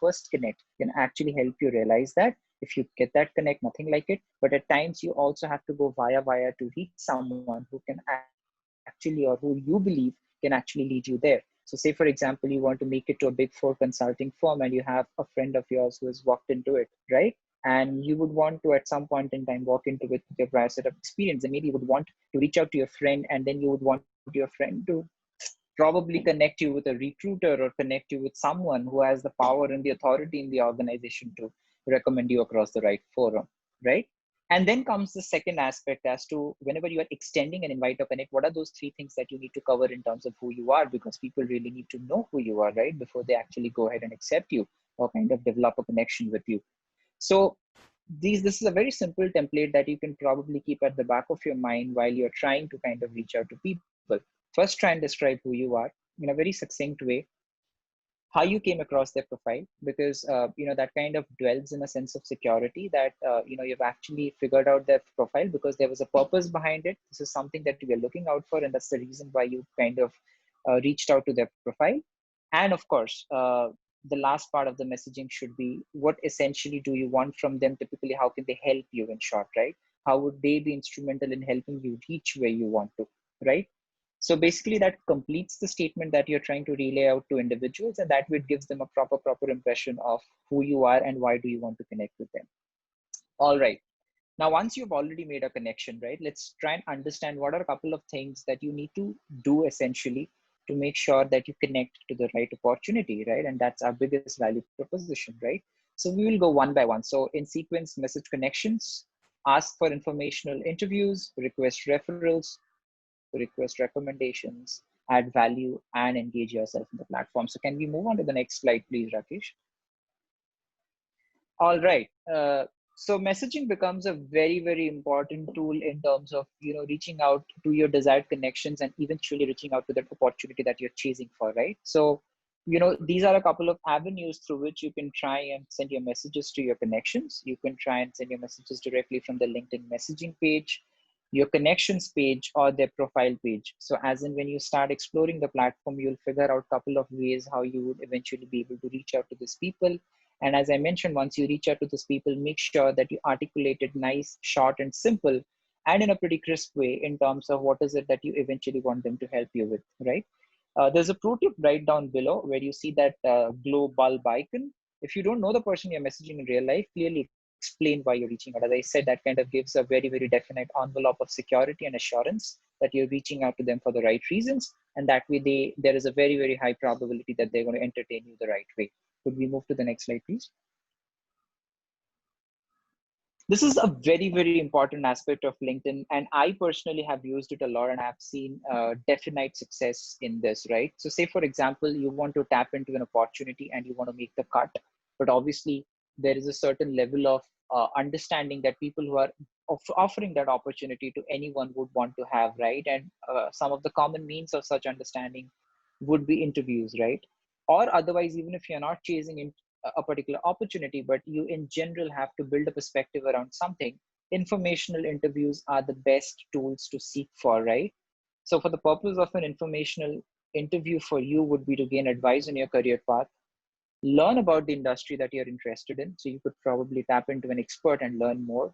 first connect can actually help you realize that. If you get that connect, nothing like it. But at times you also have to go via to reach someone who can actually, or who you believe can actually lead you there. So say, for example, you want to make it to a big four consulting firm and you have a friend of yours who has walked into it, right? And you would want to at some point in time walk into it with your prior set of experience, and maybe you would want to reach out to your friend, and then you would want your friend to probably connect you with a recruiter or connect you with someone who has the power and the authority in the organization to recommend you across the right forum, right? And then comes the second aspect as to whenever you are extending an invite or connect, what are those three things that you need to cover in terms of who you are? Because people really need to know who you are, right? Before they actually go ahead and accept you or kind of develop a connection with you. So this is a very simple template that you can probably keep at the back of your mind while you're trying to kind of reach out to people. First, try and describe who you are in a very succinct way, how you came across their profile, because that kind of dwells in a sense of security that you've actually figured out their profile because there was a purpose behind it. This is something that we are looking out for, and that's the reason why you kind of reached out to their profile. And of course, the last part of the messaging should be, what essentially do you want from them? Typically, how can they help you, in short, right? How would they be instrumental in helping you reach where you want to, right? So basically that completes the statement that you're trying to relay out to individuals, and that way it gives them a proper impression of who you are and why do you want to connect with them. All right. Now, once you've already made a connection, right, let's try and understand what are a couple of things that you need to do essentially to make sure that you connect to the right opportunity, right? And that's our biggest value proposition, right? So we will go one by one. So in sequence, message connections, ask for informational interviews, request referrals, request recommendations, add value, and engage yourself in the platform. So can we move on to the next slide, please, Rakesh? All right. So messaging becomes a very important tool in terms of reaching out to your desired connections and eventually reaching out to that opportunity that you're chasing for, right? So these are a couple of avenues through which you can try and send your messages to your connections. You can try and send your messages directly from the LinkedIn messaging page, your connections page, or their profile page. So as in when you start exploring the platform, you'll figure out a couple of ways how you would eventually be able to reach out to these people. And as I mentioned, once you reach out to these people, make sure that you articulate it nice, short, and simple, and in a pretty crisp way in terms of what is it that you eventually want them to help you with, right? There's a pro tip right down below where you see that glow bulb icon. If you don't know the person you're messaging in real life, clearly explain why you're reaching out. As I said, that kind of gives a very definite envelope of security and assurance that you're reaching out to them for the right reasons. And that way there is a very high probability that they're going to entertain you the right way. Could we move to the next slide, please? This is a very important aspect of LinkedIn, and I personally have used it a lot and I've seen definite success in this, right? So say, for example, you want to tap into an opportunity and you want to make the cut, but obviously there is a certain level of understanding that people who are offering that opportunity to anyone would want to have, right? And some of the common means of such understanding would be interviews, right? Or otherwise, even if you're not chasing in a particular opportunity, but you in general have to build a perspective around something, informational interviews are the best tools to seek for, right? So for the purpose of an informational interview for you would be to gain advice on your career path, learn about the industry that you're interested in. So you could probably tap into an expert and learn more,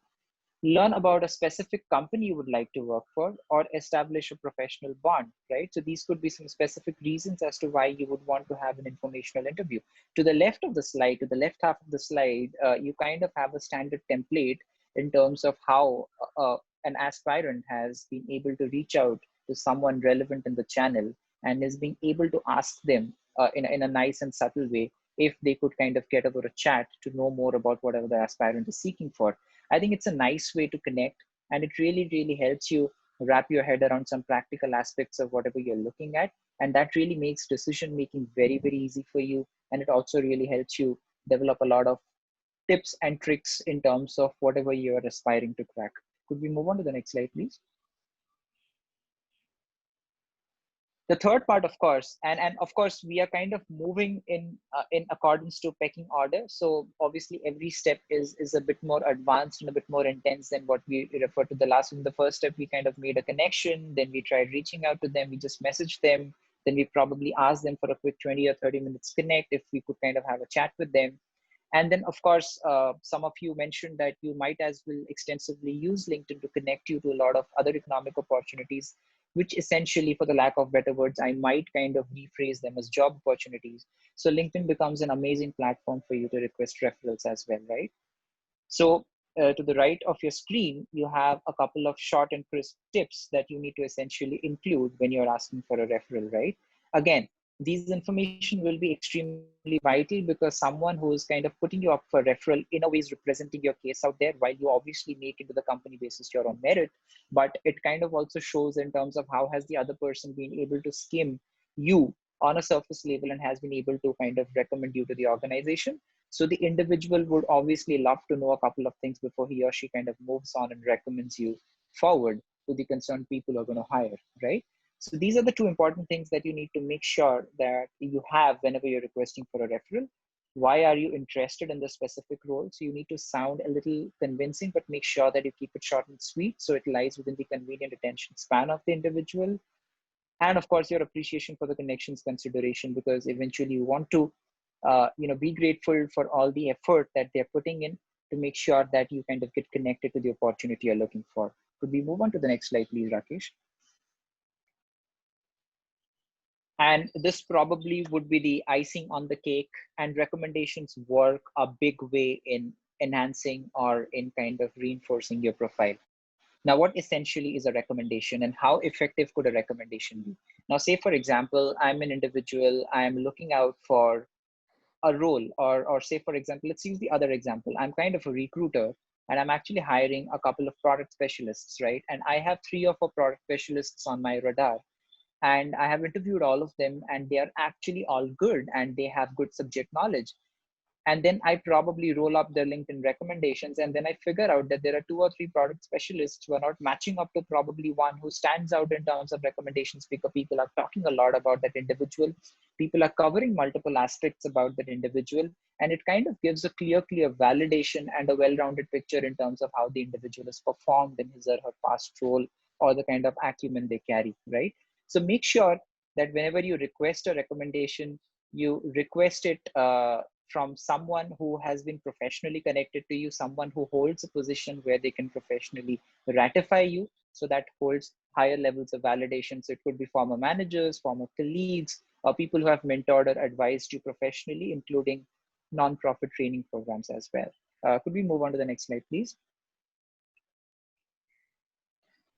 learn about a specific company you would like to work for, or establish a professional bond, right? So these could be some specific reasons as to why you would want to have an informational interview. To the left of the slide, to the left half of the slide, you kind of have a standard template in terms of how an aspirant has been able to reach out to someone relevant in the channel and is being able to ask them in a nice and subtle way if they could kind of get over a chat to know more about whatever the aspirant is seeking for. I think it's a nice way to connect, and it really helps you wrap your head around some practical aspects of whatever you're looking at. And that really makes decision making very, very easy for you. And it also really helps you develop a lot of tips and tricks in terms of whatever you're aspiring to crack. Could we move on to the next slide, please? The third part, of course, and of course, we are kind of moving in accordance to pecking order. So obviously, every step is a bit more advanced and a bit more intense than what we referred to the last one. The first step, we kind of made a connection, then we tried reaching out to them, we just messaged them, then we probably asked them for a quick 20 or 30 minutes connect if we could kind of have a chat with them. And then, of course, some of you mentioned that you might as well extensively use LinkedIn to connect you to a lot of other economic opportunities, which essentially, for the lack of better words, I might kind of rephrase them as job opportunities. So LinkedIn becomes an amazing platform for you to request referrals as well, right? So to the right of your screen, you have a couple of short and crisp tips that you need to essentially include when you're asking for a referral, right? Again, these information will be extremely vital because someone who is kind of putting you up for referral in a way is representing your case out there, while you obviously make into the company basis your own merit, but it kind of also shows in terms of how has the other person been able to skim you on a surface level and has been able to kind of recommend you to the organization. So the individual would obviously love to know a couple of things before he or she kind of moves on and recommends you forward to the concerned people who are going to hire, right? So these are the two important things that you need to make sure that you have whenever you're requesting for a referral. Why are you interested in the specific role? So you need to sound a little convincing, but make sure that you keep it short and sweet so it lies within the convenient attention span of the individual. And of course, your appreciation for the connections consideration, because eventually you want to be grateful for all the effort that they're putting in to make sure that you kind of get connected to the opportunity you're looking for. Could we move on to the next slide, please, Rakesh? And this probably would be the icing on the cake, and recommendations work a big way in enhancing or in kind of reinforcing your profile. Now, what essentially is a recommendation and how effective could a recommendation be? Now, say, for example, I'm an individual, I'm looking out for a role, or say, for example, let's use the other example. I'm kind of a recruiter and I'm actually hiring a couple of product specialists, right? And I have 3 or 4 product specialists on my radar. And I have interviewed all of them and they are actually all good and they have good subject knowledge. And then I probably roll up their LinkedIn recommendations, and then I figure out that there are 2 or 3 product specialists who are not matching up to probably one who stands out in terms of recommendations, because people are talking a lot about that individual. People are covering multiple aspects about that individual, and it kind of gives a clear validation and a well-rounded picture in terms of how the individual has performed in his or her past role or the kind of acumen they carry, right? So make sure that whenever you request a recommendation, you request it from someone who has been professionally connected to you, someone who holds a position where they can professionally ratify you. So that holds higher levels of validation. So it could be former managers, former colleagues, or people who have mentored or advised you professionally, including non-profit training programs as well. Could we move on to the next slide, please?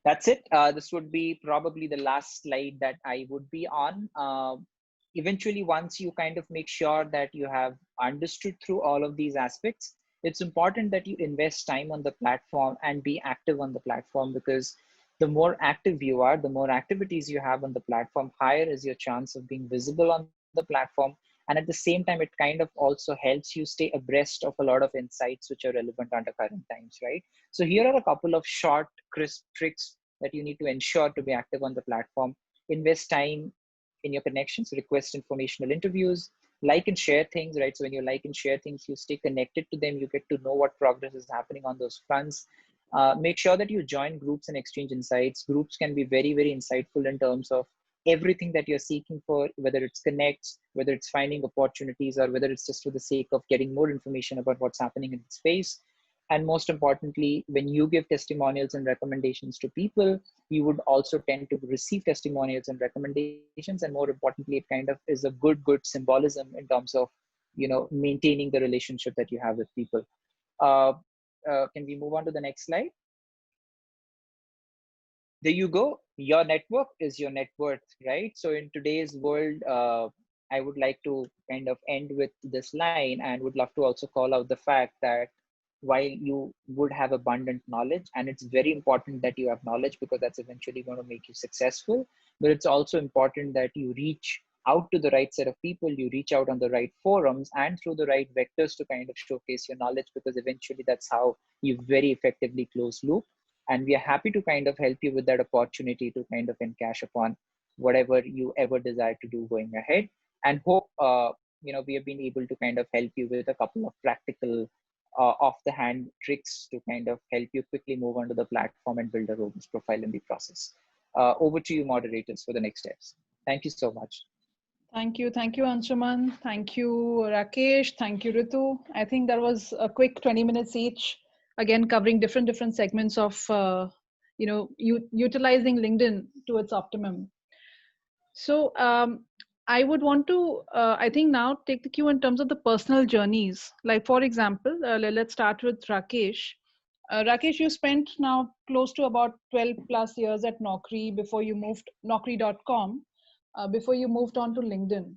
That's it. This would be probably the last slide that I would be on. Eventually, once you kind of make sure that you have understood through all of these aspects, it's important that you invest time on the platform and be active on the platform, because the more active you are, the more activities you have on the platform, higher is your chance of being visible on the platform. And at the same time, it kind of also helps you stay abreast of a lot of insights which are relevant under current times, right? So here are a couple of short, crisp tricks that you need to ensure to be active on the platform. Invest time in your connections, request informational interviews, like and share things, right? So when you like and share things, you stay connected to them, you get to know what progress is happening on those fronts. Make sure that you join groups and exchange insights. Groups can be very, very insightful in terms of everything that you're seeking for, whether it's connects, whether it's finding opportunities, or whether it's just for the sake of getting more information about what's happening in the space. And most importantly, when you give testimonials and recommendations to people, you would also tend to receive testimonials and recommendations. And more importantly, it kind of is a good symbolism in terms of, maintaining the relationship that you have with people. Can we move on to the next slide? There you go. Your network is your net worth, right? So in today's world, I would like to kind of end with this line, and would love to also call out the fact that while you would have abundant knowledge, and it's very important that you have knowledge because that's eventually going to make you successful. But it's also important that you reach out to the right set of people, you reach out on the right forums and through the right vectors to kind of showcase your knowledge, because eventually that's how you very effectively close loop. And we are happy to kind of help you with that opportunity to kind of encash upon whatever you ever desire to do going ahead. And hope we have been able to kind of help you with a couple of practical off the hand tricks to kind of help you quickly move onto the platform and build a robust profile in the process. Over to you, moderators, for the next steps. Thank you so much. Thank you, Anshuman. Thank you, Rakesh. Thank you, Ritu. I think that was a quick 20 minutes each, again covering different segments of utilizing LinkedIn to its optimum. So I would want to, I think now take the cue in terms of the personal journeys. Like for example, let's start with Rakesh. Rakesh, you spent now close to about 12 plus years at Naukri before you moved Naukri.com, before you moved on to LinkedIn.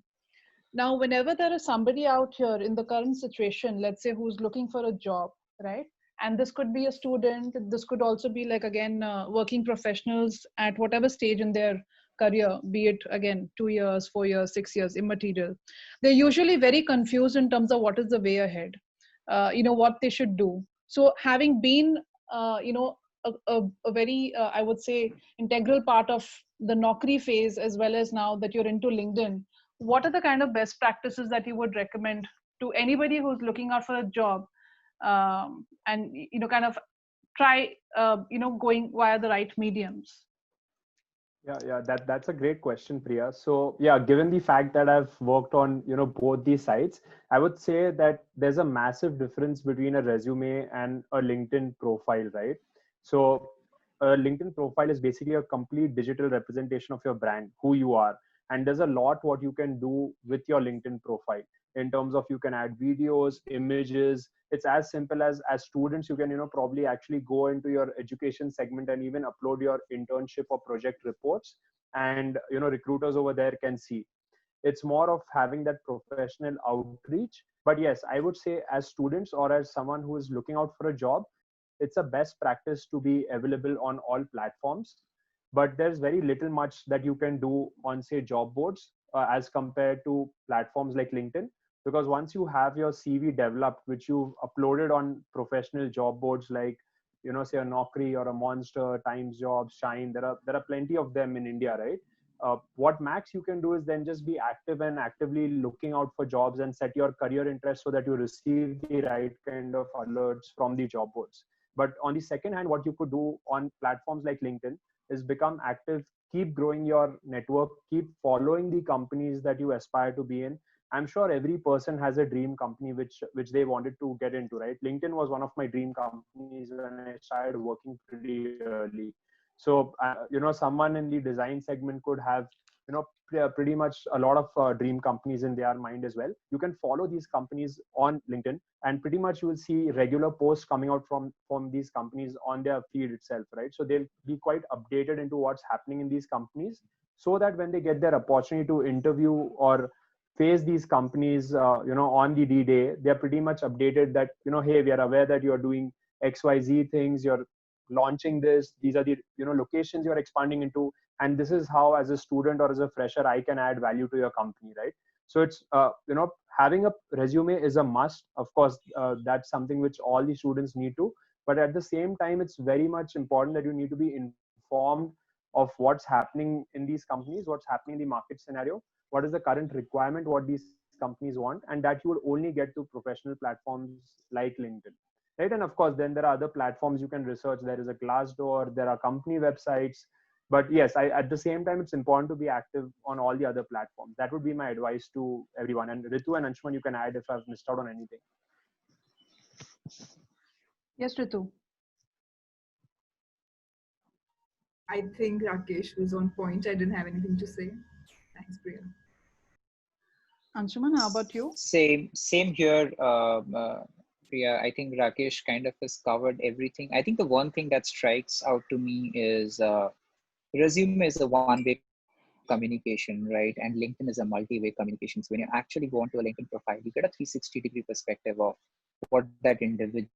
Now, whenever there is somebody out here in the current situation, let's say who's looking for a job, right? And this could be a student, this could also be like, again, working professionals at whatever stage in their career, be it again 2 years, 4 years, 6 years, immaterial. They're usually very confused in terms of what is the way ahead, what they should do. So having been a very I would say integral part of the Naukri phase, as well as now that you're into LinkedIn, what are the kind of best practices that you would recommend to anybody who's looking out for a job, and kind of try going via the right mediums? Yeah, that's a great question, Priya. So yeah, given the fact that I've worked on both these sites, I would say that there's a massive difference between a resume and a LinkedIn profile, right? So a LinkedIn profile is basically a complete digital representation of your brand, who you are, and there's a lot what you can do with your LinkedIn profile in terms of you can add videos, images. It's as simple as students you can probably actually go into your education segment and even upload your internship or project reports, and recruiters over there can see. It's more of having that professional outreach. But yes, I would say as students or as someone who is looking out for a job, it's a best practice to be available on all platforms. But there's very little much that you can do on, say, job boards as compared to platforms like LinkedIn, because once you have your CV developed, which you've uploaded on professional job boards like say a Naukri or a Monster, Times Jobs, Shine, there are plenty of them in India, right? What max you can do is then just be active and actively looking out for jobs and set your career interest so that you receive the right kind of alerts from the job boards. But on the second hand, what you could do on platforms like LinkedIn is become active, keep growing your network, keep following the companies that you aspire to be in. I'm sure every person has a dream company which they wanted to get into, right? LinkedIn was one of my dream companies when I started working pretty early. So someone in the design segment could have pretty much a lot of dream companies in their mind as well. You can follow these companies on LinkedIn, and pretty much you will see regular posts coming out from these companies on their feed itself, right? So they'll be quite updated into what's happening in these companies, so that when they get their opportunity to interview or face these companies on the D-Day, they're pretty much updated that hey, we are aware that you're doing XYZ things, you're launching this, these are the locations you're expanding into, and this is how, as a student or as a fresher, I can add value to your company, right? So it's having a resume is a must. Of course, that's something which all the students need to, but at the same time, it's very much important that you need to be informed of what's happening in these companies, what's happening in the market scenario, what is the current requirement, what these companies want, and that you would only get to professional platforms like LinkedIn, right? And of course, then there are other platforms you can research. There is a Glassdoor, there are company websites. But yes, at the same time, it's important to be active on all the other platforms. That would be my advice to everyone. And Ritu and Anshuman, you can add if I've missed out on anything. Yes, Ritu. I think Rakesh was on point. I didn't have anything to say. Thanks, Priya. Anshuman, how about you? Same here, Priya. I think Rakesh kind of has covered everything. I think the one thing that strikes out to me is resume is a one-way communication, right? And LinkedIn is a multi-way communication. So when you actually go onto a LinkedIn profile, you get a 360-degree perspective of what that individual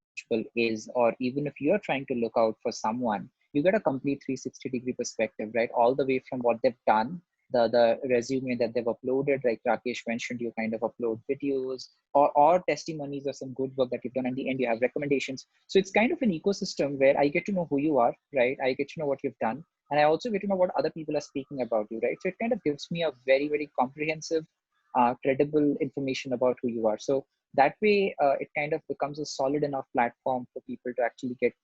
is, or even if you're trying to look out for someone, you get a complete 360-degree perspective, right? All the way from what they've done, the resume that they've uploaded, like Rakesh mentioned, you kind of upload videos or testimonies of some good work that you've done. In the end, you have recommendations. So it's kind of an ecosystem where I get to know who you are, right? I get to know what you've done. And I also get to know what other people are speaking about you, right? So it kind of gives me a very, very comprehensive, credible information about who you are. So that way, it kind of becomes a solid enough platform for people to actually get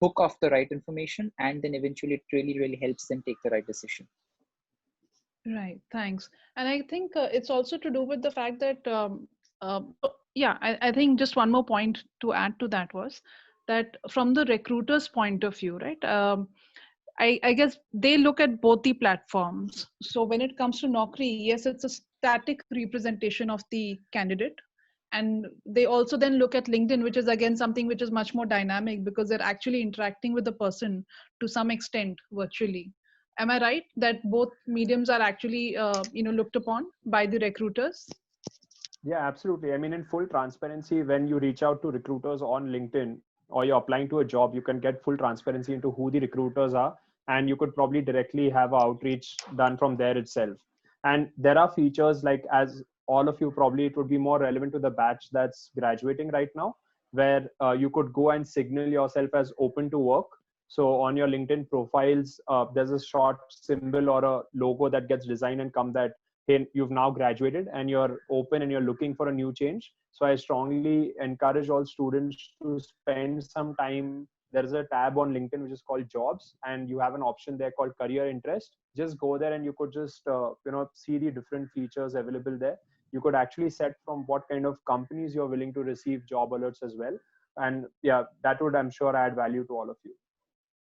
hook off the right information, and then eventually it really, really helps them take the right decision. Right, thanks. And I think it's also to do with the fact that, yeah, I think just one more point to add to that was that from the recruiter's point of view, right? I guess they look at both the platforms. So when it comes to Naukri, yes, it's a static representation of the candidate. And they also then look at LinkedIn, which is again something which is much more dynamic because they're actually interacting with the person to some extent virtually. Am I right that both mediums are actually looked upon by the recruiters? Yeah, absolutely. I mean, in full transparency, when you reach out to recruiters on LinkedIn or you're applying to a job, you can get full transparency into who the recruiters are, and you could probably directly have outreach done from there itself. And there are features like, as all of you probably, it would be more relevant to the batch that's graduating right now, where you could go and signal yourself as open to work. So on your LinkedIn profiles, there's a short symbol or a logo that gets designed and come that, hey, you've now graduated and you're open and you're looking for a new change. So I strongly encourage all students to spend some time. There's a tab on LinkedIn which is called jobs, and you have an option there called career interest. Just go there and you could just see the different features available there. You could actually set from what kind of companies you're willing to receive job alerts as well. And yeah, that would, I'm sure, add value to all of you.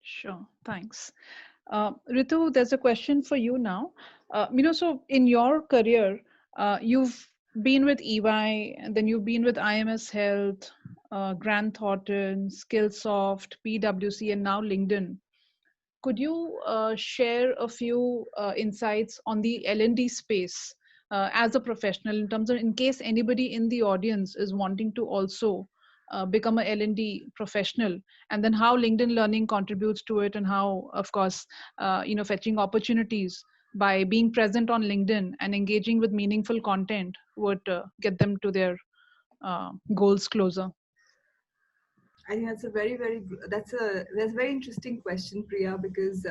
Sure, thanks. Ritu, there's a question for you now. So in your career, you've been with EY, and then you've been with IMS Health, Grant Thornton, Skillsoft, PwC, and now LinkedIn. Could you share a few insights on the L&D space as a professional, in terms of, in case anybody in the audience is wanting to also become a L&D professional, and then how LinkedIn Learning contributes to it, and how, of course, fetching opportunities by being present on LinkedIn and engaging with meaningful content would get them to their goals closer. I think that's a that's a very interesting question, Priya, because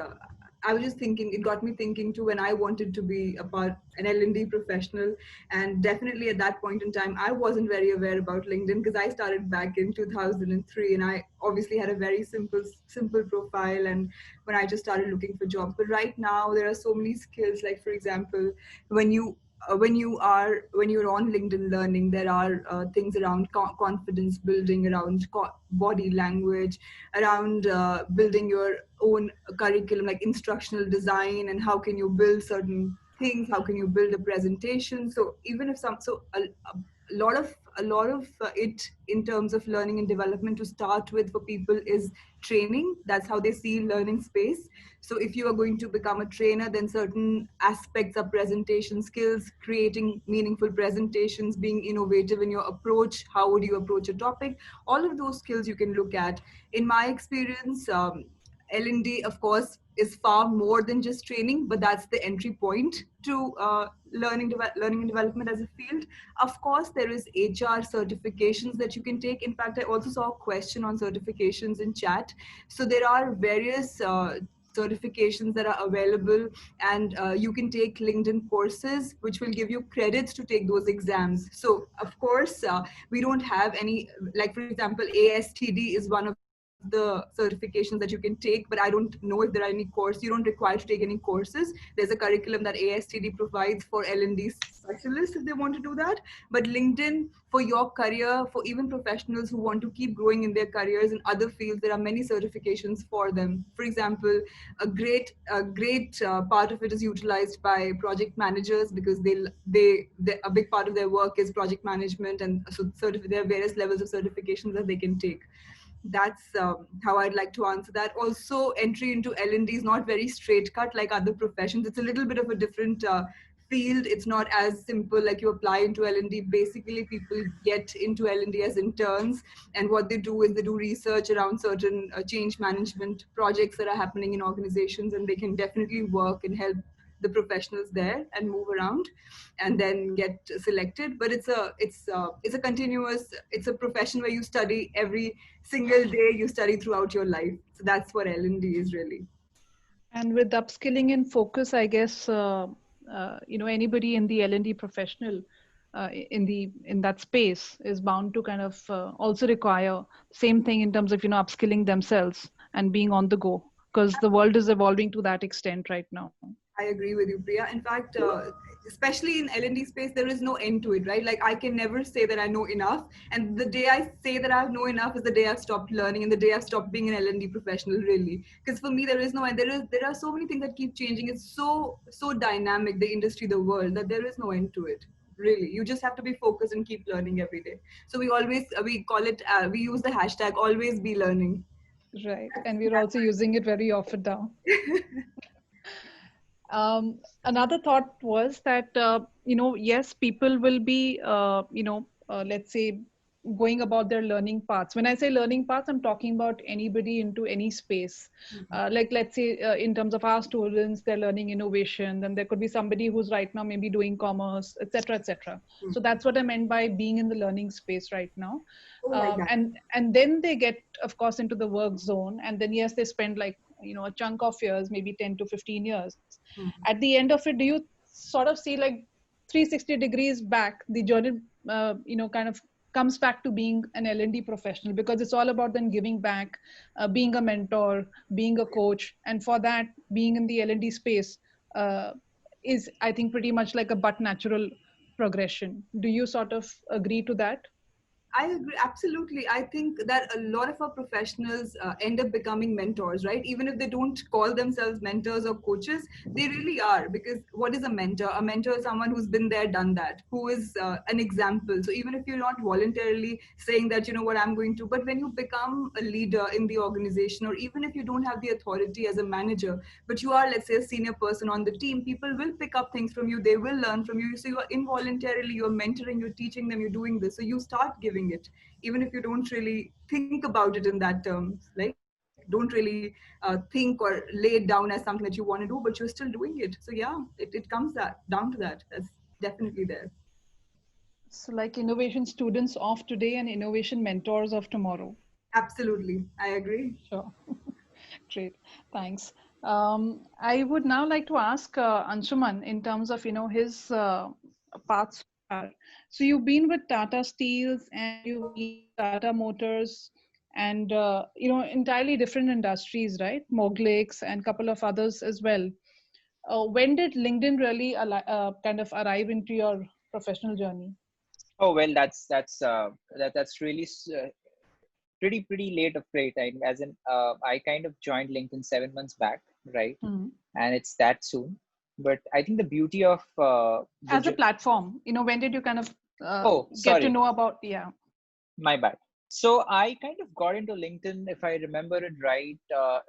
I was just thinking, it got me thinking too when I wanted to be an L&D professional, and definitely at that point in time I wasn't very aware about LinkedIn because I started back in 2003, and I obviously had a very simple profile, and when I just started looking for jobs. But right now there are so many skills, like for example, when you're on LinkedIn Learning, there are things around confidence building, around body language, around building your own curriculum, like instructional design, and how can you build certain things, how can you build a presentation. So even if a lot of it in terms of learning and development to start with for people is training. That's how they see learning space. So if you are going to become a trainer, then certain aspects of presentation skills, creating meaningful presentations, being innovative in your approach, how would you approach a topic, all of those skills you can look at. In my experience, L&D, of course, is far more than just training, but that's the entry point to learning and development as a field. Of course, there is HR certifications that you can take. In fact, I also saw a question on certifications in chat. So there are various certifications that are available, and you can take LinkedIn courses which will give you credits to take those exams. So of course, we don't have any, like for example, ASTD is one of the certifications that you can take, but I don't know if there are any courses. You don't require to take any courses. There's a curriculum that ASTD provides for L&D specialists if they want to do that. But LinkedIn, for your career, for even professionals who want to keep growing in their careers in other fields, there are many certifications for them. For example, a great part of it is utilized by project managers, because they a big part of their work is project management, and so there are various levels of certifications that they can take. That's how I'd like to answer that. Also, entry into L&D is not very straight cut like other professions. It's a little bit of a different field. It's not as simple like you apply into L&D. Basically, people get into L&D as interns, and what they do is they do research around certain change management projects that are happening in organizations, and they can definitely work and help the professionals there and move around and then get selected. But it's a continuous, it's a profession where you study every single day, you study throughout your life. So that's what L&D is really. And with upskilling and focus, I guess anybody in the L&D professional in that space is bound to kind of also require same thing in terms of upskilling themselves and being on the go, because the world is evolving to that extent right now. I agree with you, Priya. In fact, especially in L&D space, there is no end to it, right? Like I can never say that I know enough. And the day I say that I know enough is the day I've stopped learning and the day I've stopped being an L&D professional, really. Because for me, there is no end. There are so many things that keep changing. It's so dynamic, the industry, the world, that there is no end to it. Really, you just have to be focused and keep learning every day. So we call it, we use the hashtag always be learning. Right. And we're also using it very often now. Another thought was that, yes, people will be, let's say, going about their learning paths. When I say learning paths, I'm talking about anybody into any space. Like, let's say, in terms of our students, they're learning innovation. Then there could be somebody who's right now maybe doing commerce, etc., etc. So that's what I meant by being in the learning space right now. And then they get, of course, into the work zone. And then, yes, they spend like, a chunk of years, maybe 10 to 15 years. At the end of it, do you sort of see like 360 degrees back, the journey, kind of comes back to being an L&D professional, because it's all about then giving back, being a mentor, being a coach. And for that, being in the L&D space is, I think, pretty much like a but natural progression. Do you sort of agree to that? I agree, absolutely. I think that a lot of our professionals end up becoming mentors, right? Even if they don't call themselves mentors or coaches, they really are. Because what is a mentor? A mentor is someone who's been there, done that, who is an example. So even if you're not voluntarily saying that, what I'm going to, but when you become a leader in the organization, or even if you don't have the authority as a manager, but you are, let's say, a senior person on the team, people will pick up things from you. They will learn from you. So you are involuntarily, you're mentoring, you're teaching them, you're doing this. So you start giving it, even if you don't really think about it in that terms, like don't really think or lay it down as something that you want to do, but you're still doing it. So yeah, it comes down to that. That's definitely there. So like innovation students of today and innovation mentors of tomorrow. Absolutely, I agree. Sure. Great, thanks. I would now like to ask Anshuman in terms of his paths. So you've been with Tata Steels and you've been with Tata Motors and entirely different industries, right? Moglix and a couple of others as well. When did LinkedIn really kind of arrive into your professional journey? Oh well, that's really pretty late of late. As in, I kind of joined LinkedIn 7 months back, right? And it's that soon. But I think the beauty of as a platform, when did you kind of get to know about? Yeah, my bad. So I kind of got into LinkedIn, if I remember it right,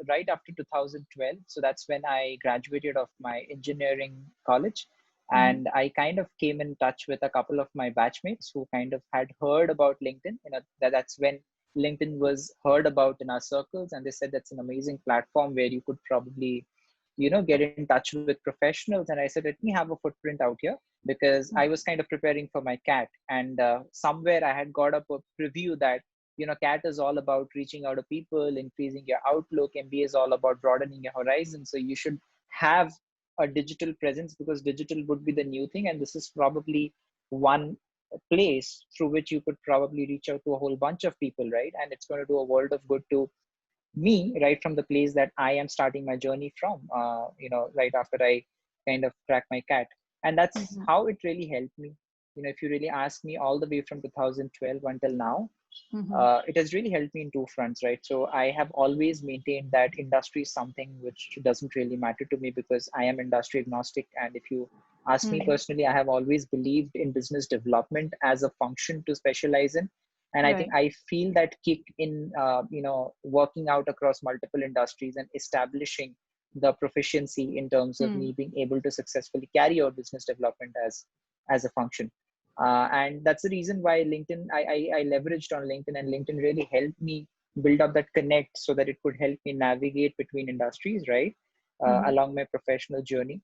right after 2012. So that's when I graduated of my engineering college. And I kind of came in touch with a couple of my batchmates who kind of had heard about LinkedIn. That's when LinkedIn was heard about in our circles, and they said that's an amazing platform where you could probably, get in touch with professionals. And I said, let me have a footprint out here, because I was kind of preparing for my CAT, and somewhere I had got up a preview that CAT is all about reaching out to people, increasing your outlook. MBA is all about broadening your horizon. So you should have a digital presence, because digital would be the new thing, and this is probably one place through which you could probably reach out to a whole bunch of people, right? And it's going to do a world of good to me, right from the place that I am starting my journey from, right after I kind of crack my CAT. And that's how it really helped me. If you really ask me, all the way from 2012 until now, it has really helped me in two fronts, right? So I have always maintained that industry is something which doesn't really matter to me, because I am industry agnostic. And if you ask me personally, I have always believed in business development as a function to specialize in. And I think I feel that kick in, working out across multiple industries and establishing the proficiency in terms of me being able to successfully carry out business development as a function. And that's the reason why LinkedIn, I leveraged on LinkedIn, and LinkedIn really helped me build up that connect so that it could help me navigate between industries, right? Along my professional journey.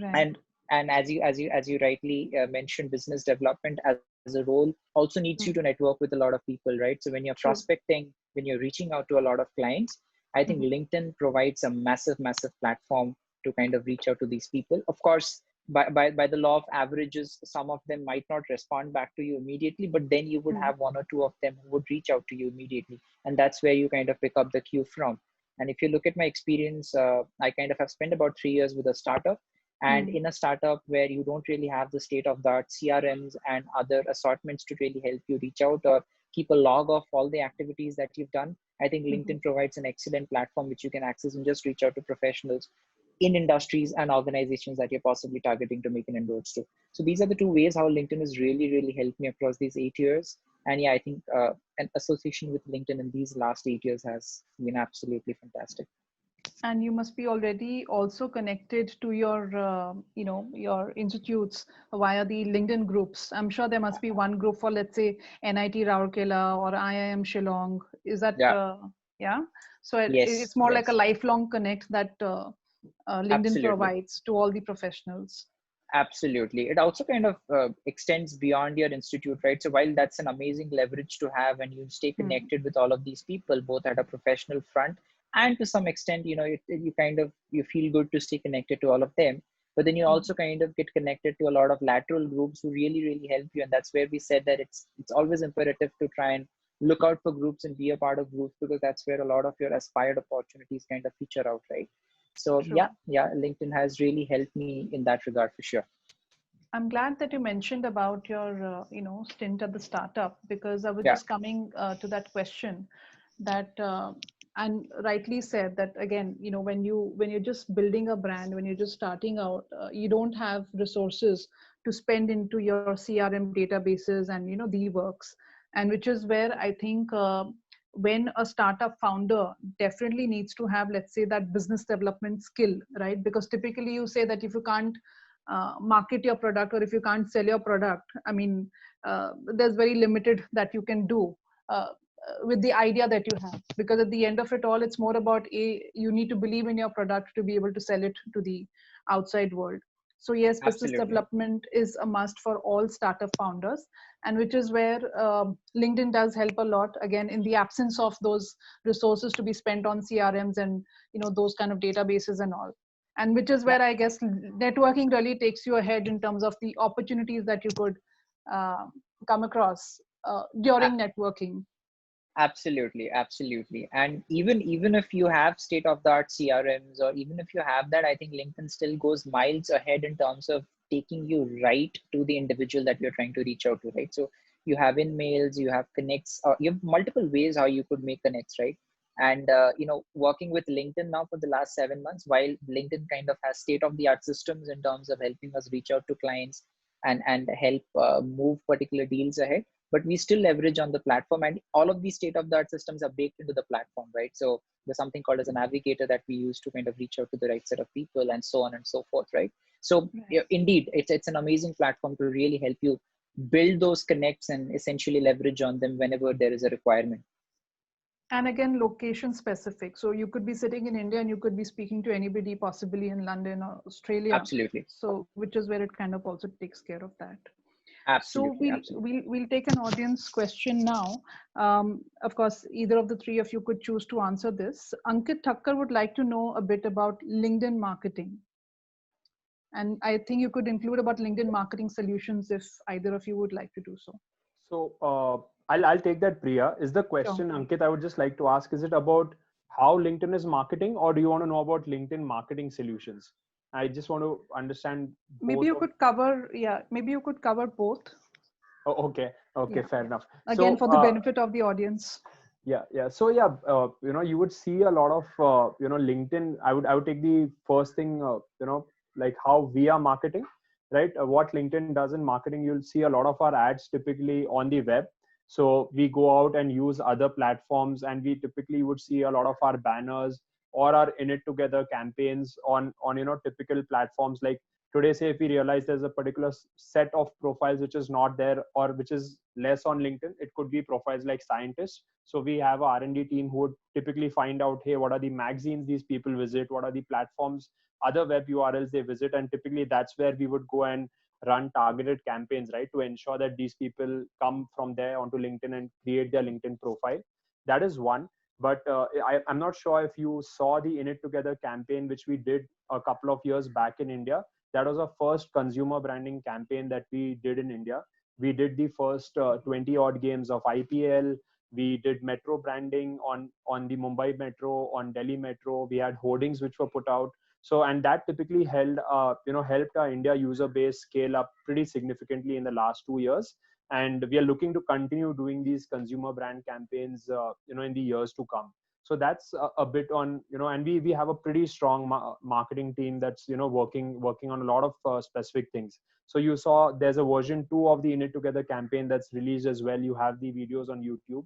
Right. And as you rightly mentioned, business development as a role also needs you to network with a lot of people, right? So when you're True. prospecting, when you're reaching out to a lot of clients, I think LinkedIn provides a massive platform to kind of reach out to these people. Of course, by the law of averages, some of them might not respond back to you immediately, but then you would have one or two of them who would reach out to you immediately, and that's where you kind of pick up the cue from. And if you look at my experience, I kind of have spent about 3 years with a startup. And in a startup where you don't really have the state of the art CRMs and other assortments to really help you reach out or keep a log of all the activities that you've done, I think LinkedIn provides an excellent platform which you can access and just reach out to professionals in industries and organizations that you're possibly targeting to make an inroads to. So these are the two ways how LinkedIn has really, really helped me across these 8 years. And yeah, I think an association with LinkedIn in these last 8 years has been absolutely fantastic. And you must be already also connected to your, your institutes via the LinkedIn groups. I'm sure there must be one group for, let's say, NIT Rourkela or IIM Shillong. Is that, yeah? So it's more like a lifelong connect that LinkedIn provides to all the professionals. Absolutely. It also kind of extends beyond your institute, right? So while that's an amazing leverage to have and you stay connected with all of these people, both at a professional front and to some extent, you feel good to stay connected to all of them. But then you also kind of get connected to a lot of lateral groups who really, really help you. And that's where we said that it's always imperative to try and look out for groups and be a part of groups, because that's where a lot of your aspired opportunities kind of feature out, right? So yeah, LinkedIn has really helped me in that regard for sure. I'm glad that you mentioned about your, stint at the startup, because I was just coming to that question that, and rightly said that again, when you're just building a brand, when you're just starting out, you don't have resources to spend into your CRM databases and, the works. And which is where I think when a startup founder definitely needs to have, let's say, that business development skill, right? Because typically you say that if you can't market your product or if you can't sell your product, I mean, there's very limited that you can do with the idea that you have, because at the end of it all, it's more about you need to believe in your product to be able to sell it to the outside world. So yes, business development is a must for all startup founders, and which is where LinkedIn does help a lot, again, in the absence of those resources to be spent on CRMs and those kind of databases and all. And which is where I guess networking really takes you ahead in terms of the opportunities that you could come across during networking. Absolutely. And even if you have state of the art CRMs, or even if you have that, I think LinkedIn still goes miles ahead in terms of taking you right to the individual that you're trying to reach out to, right? So you have in-mails, you have connects, you have multiple ways how you could make connects, right? And working with LinkedIn now for the last 7 months, while LinkedIn kind of has state of the art systems in terms of helping us reach out to clients and help move particular deals ahead, but we still leverage on the platform, and all of these state of the art systems are baked into the platform, right? So there's something called as a navigator that we use to kind of reach out to the right set of people, and so on and so forth, right? So indeed, it's an amazing platform to really help you build those connects and essentially leverage on them whenever there is a requirement. And again, location specific. So you could be sitting in India and you could be speaking to anybody possibly in London or Australia. Absolutely. So which is where it kind of also takes care of that. Absolutely. So we'll take an audience question now. Of course, either of the three of you could choose to answer this. Ankit Thakkar would like to know a bit about LinkedIn marketing. And I think you could include about LinkedIn marketing solutions if either of you would like to do so. So I'll take that, Priya. Is the question, sure. Ankit, I would just like to ask, is it about how LinkedIn is marketing, or do you want to know about LinkedIn marketing solutions? I just want to understand. Maybe you could cover, maybe you could cover both. Oh, okay, fair enough. Again, for the benefit of the audience. So you would see a lot of LinkedIn. I would take the first thing, like how we are marketing, right? What LinkedIn does in marketing, you'll see a lot of our ads typically on the web. So we go out and use other platforms, and we typically would see a lot of our banners or our in it together campaigns on typical platforms. Like today, say if we realize there's a particular set of profiles which is not there or which is less on LinkedIn, it could be profiles like scientists. So we have a R&D team who would typically find out, hey, what are the magazines these people visit, what are the platforms, other web URLs they visit, and typically that's where we would go and run targeted campaigns, right, to ensure that these people come from there onto LinkedIn and create their LinkedIn profile. That is one. But I'm not sure if you saw the In It Together campaign, which we did a couple of years back in India. That was our first consumer branding campaign that we did in India. We did the first 20 odd games of IPL. We did metro branding on the Mumbai Metro, on Delhi Metro. We had hoardings which were put out. So, and that typically helped our India user base scale up pretty significantly in the last 2 years. And we are looking to continue doing these consumer brand campaigns, in the years to come. So that's a bit on, and we have a pretty strong marketing team that's, working on a lot of specific things. So you saw there's a version 2 of the In It Together campaign that's released as well. You have the videos on YouTube,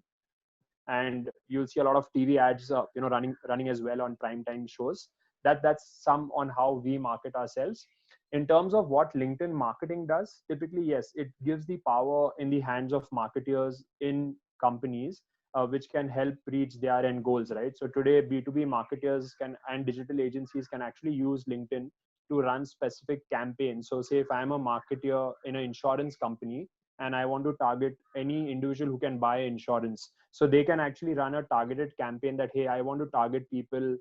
and you'll see a lot of TV ads, running as well on primetime shows. That's some on how we market ourselves. In terms of what LinkedIn marketing does, typically, yes, it gives the power in the hands of marketers in companies, which can help reach their end goals, right? So today, B2B marketers and digital agencies can actually use LinkedIn to run specific campaigns. So say if I'm a marketer in an insurance company and I want to target any individual who can buy insurance, so they can actually run a targeted campaign that, hey, I want to target people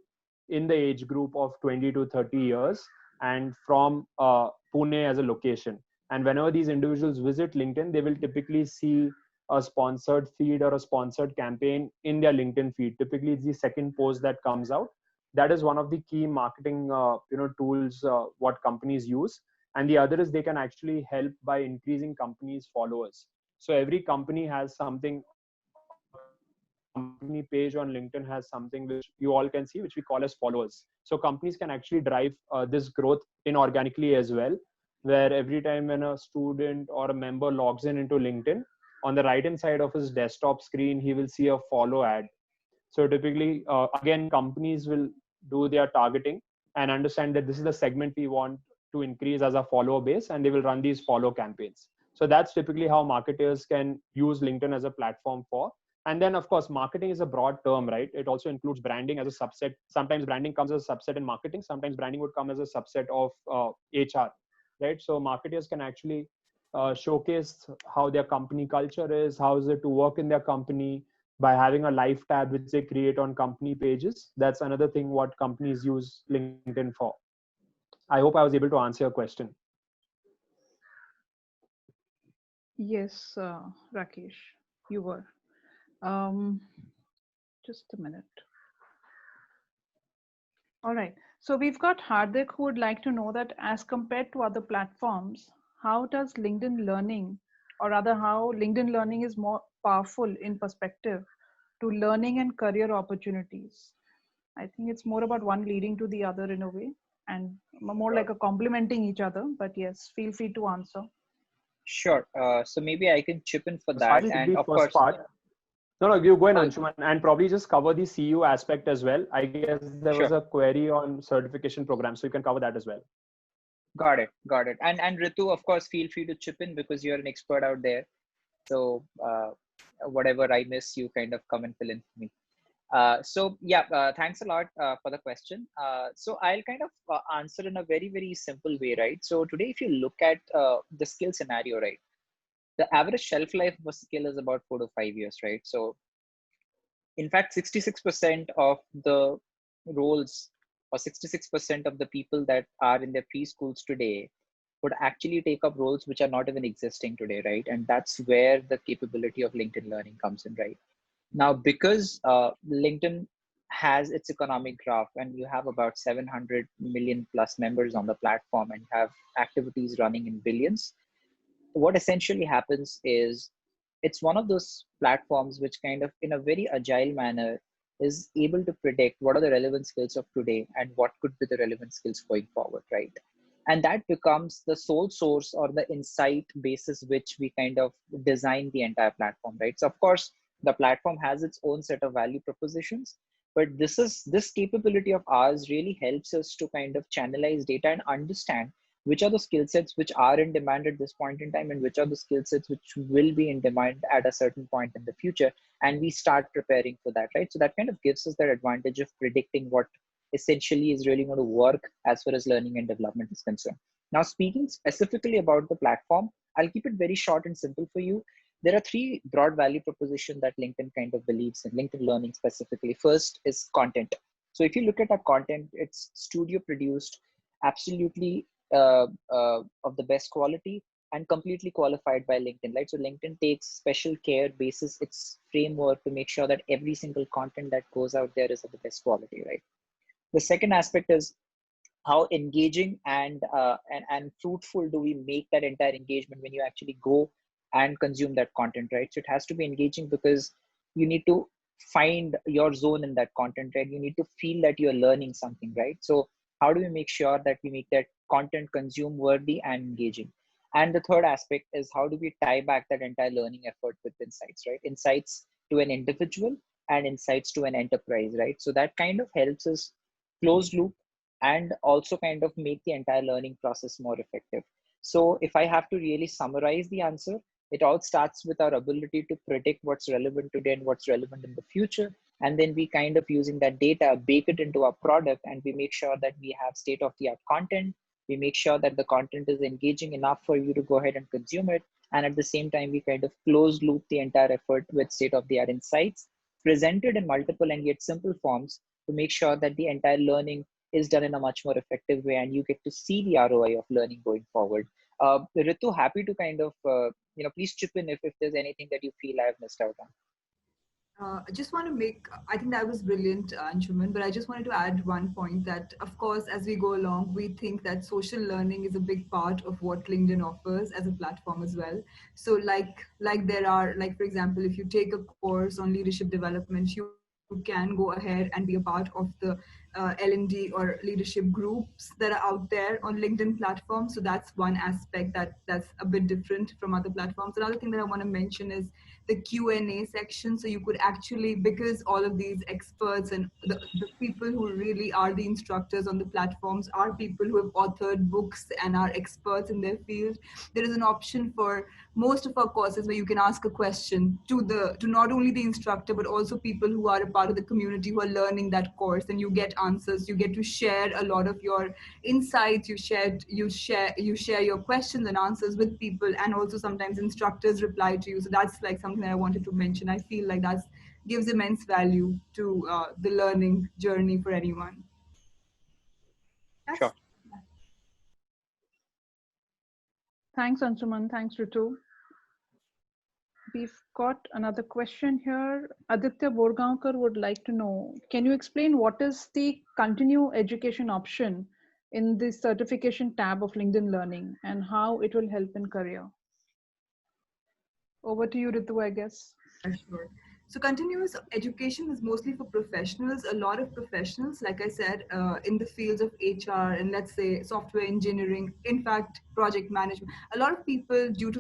in the age group of 20 to 30 years and from Pune as a location. And whenever these individuals visit LinkedIn, they will typically see a sponsored feed or a sponsored campaign in their LinkedIn feed. Typically, it's the second post that comes out. That is one of the key marketing tools what companies use. And the other is they can actually help by increasing companies' followers. So every company has something, or a company page on LinkedIn has something which you all can see, which we call as followers. So companies can actually drive this growth inorganically as well, where every time when a student or a member logs into LinkedIn, on the right hand side of his desktop screen, he will see a follow ad. So typically, again, companies will do their targeting and understand that this is the segment we want to increase as a follower base, and they will run these follow campaigns. So that's typically how marketers can use LinkedIn as a platform for. And then, of course, marketing is a broad term, right? It also includes branding as a subset. Sometimes branding comes as a subset in marketing. Sometimes branding would come as a subset of HR, right? So marketers can actually showcase how their company culture is, how is it to work in their company, by having a live tab which they create on company pages. That's another thing what companies use LinkedIn for. I hope I was able to answer your question. Yes, Rakesh, you were. Just a minute. All right. So we've got Hardik who would like to know that as compared to other platforms, how does LinkedIn Learning, or rather how LinkedIn Learning is more powerful in perspective to learning and career opportunities? I think it's more about one leading to the other in a way, and more like a complementing each other. But yes, feel free to answer. Sure. So maybe I can chip in for So that. I'll take And the of first course, part. No, you go in, Anshuman, and probably just cover the CU aspect as well. I guess there was sure. a query on certification program, so you can cover that as well. Got it. And Ritu, of course, feel free to chip in because you're an expert out there. So whatever I miss, you kind of come and fill in for me. Thanks a lot for the question. So I'll kind of answer in a very, very simple way, right? So today, if you look at the skill scenario, right, the average shelf life of a skill is about 4 to 5 years, right? So in fact, 66% of the roles or 66% of the people that are in their preschools today would actually take up roles which are not even existing today, right? And that's where the capability of LinkedIn Learning comes in, right? Now, because LinkedIn has its economic graph and you have about 700 million plus members on the platform and have activities running in billions, what essentially happens is it's one of those platforms which kind of in a very agile manner is able to predict what are the relevant skills of today and what could be the relevant skills going forward, right? And that becomes the sole source or the insight basis which we kind of design the entire platform, right? So of course, the platform has its own set of value propositions, But this capability of ours really helps us to kind of channelize data and understand which are the skill sets which are in demand at this point in time, and which are the skill sets which will be in demand at a certain point in the future, and we start preparing for that, right? So that kind of gives us that advantage of predicting what essentially is really going to work as far as learning and development is concerned. Now, speaking specifically about the platform, I'll keep it very short and simple for you. There are three broad value propositions that LinkedIn kind of believes in, LinkedIn Learning specifically. First is content. So if you look at our content, it's studio produced, absolutely of the best quality, and completely qualified by LinkedIn, right? So LinkedIn takes special care basis its framework to make sure that every single content that goes out there is of the best quality, right? The second aspect is how engaging and fruitful do we make that entire engagement when you actually go and consume that content, right? So it has to be engaging because you need to find your zone in that content, right? You need to feel that you're learning something, right? So how do we make sure that we make that content consume worthy and engaging? And the third aspect is how do we tie back that entire learning effort with insights, right? Insights to an individual and insights to an enterprise, right? So that kind of helps us close loop and also kind of make the entire learning process more effective. So if I have to really summarize the answer, it all starts with our ability to predict what's relevant today and what's relevant in the future. And then we kind of using that data, bake it into our product, and we make sure that we have state-of-the-art content. We make sure that the content is engaging enough for you to go ahead and consume it. And at the same time, we kind of close loop the entire effort with state-of-the-art insights presented in multiple and yet simple forms to make sure that the entire learning is done in a much more effective way, and you get to see the ROI of learning going forward. Ritu, happy to kind of, please chip in if there's anything that you feel I've missed out on. I just want to make, I think that was brilliant, Anshuman, but I just wanted to add one point that, of course, as we go along, we think that social learning is a big part of what LinkedIn offers as a platform as well. So like there are, like, for example, if you take a course on leadership development, you can go ahead and be a part of the L&D or leadership groups that are out there on LinkedIn platform. So that's one aspect that's a bit different from other platforms. Another thing that I want to mention is the Q&A section. So you could actually, because all of these experts and the people who really are the instructors on the platforms are people who have authored books and are experts in their field, there is an option for most of our courses where you can ask a question to not only the instructor, but also people who are a part of the community who are learning that course, and you get answers. You get to share a lot of your insights. You share your questions and answers with people, and also sometimes instructors reply to you. So that's like something that I wanted to mention. I feel like that gives immense value to the learning journey for anyone. Sure. Thanks, Anshuman. Thanks, Ritu. We've got another question here. Aditya Borgaonkar would like to know, can you explain what is the continue education option in the certification tab of LinkedIn Learning and how it will help in career? Over to you, Ritu, I guess. Sure. So continuous education is mostly for professionals. A lot of professionals, like I said, in the fields of HR and let's say software engineering, in fact, project management. A lot of people, due to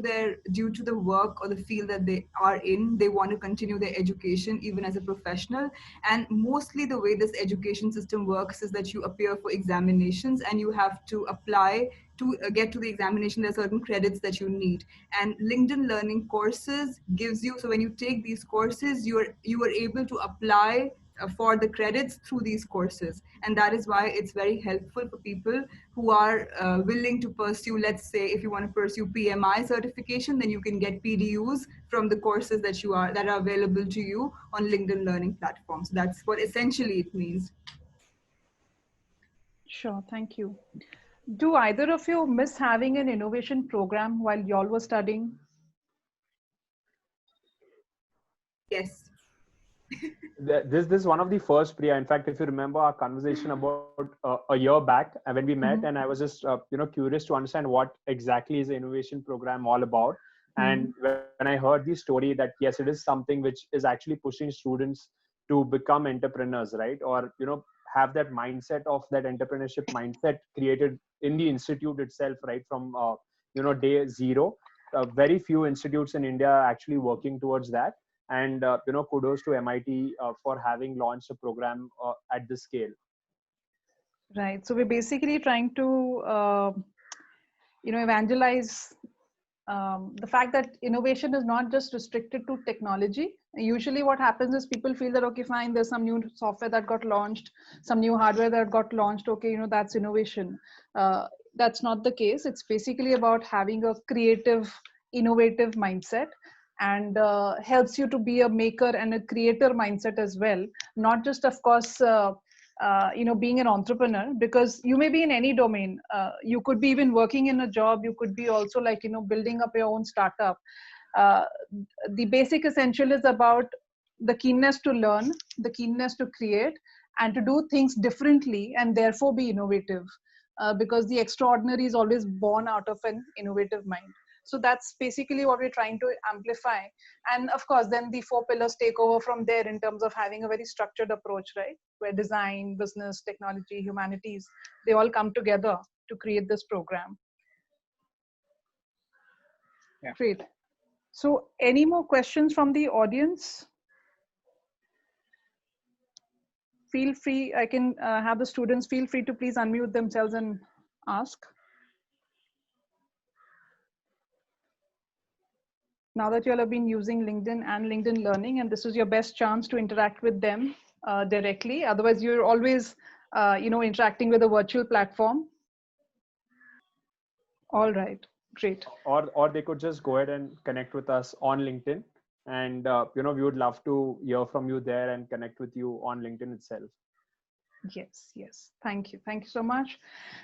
the work or the field that they are in, they want to continue their education even as a professional. And mostly the way this education system works is that you appear for examinations and you have to apply to get to the examination. There are certain credits that you need, and LinkedIn Learning courses gives you, so when you take these courses, you are able to apply for the credits through these courses. And that is why it's very helpful for people who are willing to pursue, let's say if you want to pursue PMI certification, then you can get PDUs from the courses that are available to you on LinkedIn Learning platforms. So that's what essentially it means. Sure, thank you. Do either of you miss having an innovation program while y'all were studying? Yes. This is one of the first, Priya. In fact, if you remember our conversation about a year back when we met, and I was just curious to understand what exactly is the innovation program all about. And when I heard the story that yes, it is something which is actually pushing students to become entrepreneurs, right? Or have that mindset of that entrepreneurship mindset created in the institute itself, right from day zero. Very few institutes in India are actually working towards that. And kudos to MIT for having launched a program at this scale. Right. So we're basically trying to, evangelize the fact that innovation is not just restricted to technology. Usually what happens is people feel that, okay, fine, there's some new software that got launched, some new hardware that got launched. Okay, that's innovation. That's not the case. It's basically about having a creative, innovative mindset, and helps you to be a maker and a creator mindset as well. Not just, of course, being an entrepreneur, because you may be in any domain. You could be even working in a job. You could be also building up your own startup. Uh, the basic essential is about the keenness to learn, the keenness to create, and to do things differently, and therefore be innovative. Because the extraordinary is always born out of an innovative mind. So that's basically what we're trying to amplify. And of course, then the 4 pillars take over from there in terms of having a very structured approach, right? Where design, business, technology, humanities, they all come together to create this program. Yeah. Great. So any more questions from the audience? Feel free, I can have the students feel free to please unmute themselves and ask. Now that you all have been using LinkedIn and LinkedIn Learning, and this is your best chance to interact with them directly. Otherwise, you're always, interacting with a virtual platform. All right, great. Or they could just go ahead and connect with us on LinkedIn, and we would love to hear from you there and connect with you on LinkedIn itself. Yes. Thank you so much.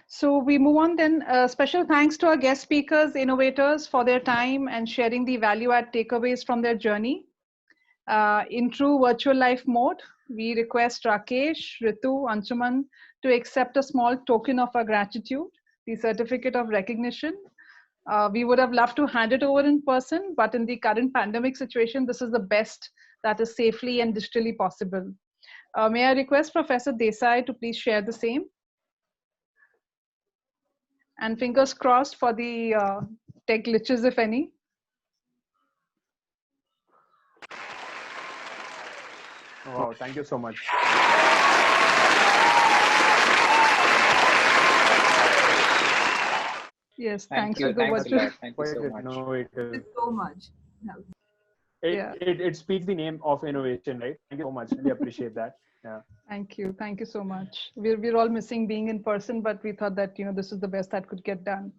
So we move on then. Special thanks to our guest speakers, innovators, for their time and sharing the value-add takeaways from their journey. In true virtual life mode, we request Rakesh, Ritu, Anshuman to accept a small token of our gratitude, the certificate of recognition. We would have loved to hand it over in person, but in the current pandemic situation, this is the best that is safely and digitally possible. May I request Professor Desai to please share the same? And fingers crossed for the tech glitches, if any. Oh, thank you so much. Yes, Thank thanks you. to the Thanks a virtual. lot. Thank you so much. Innovative. So much. It speaks the name of innovation, right? Thank you so much. Really appreciate that. Yeah. Thank you so much. We're all missing being in person, but we thought that this is the best that could get done.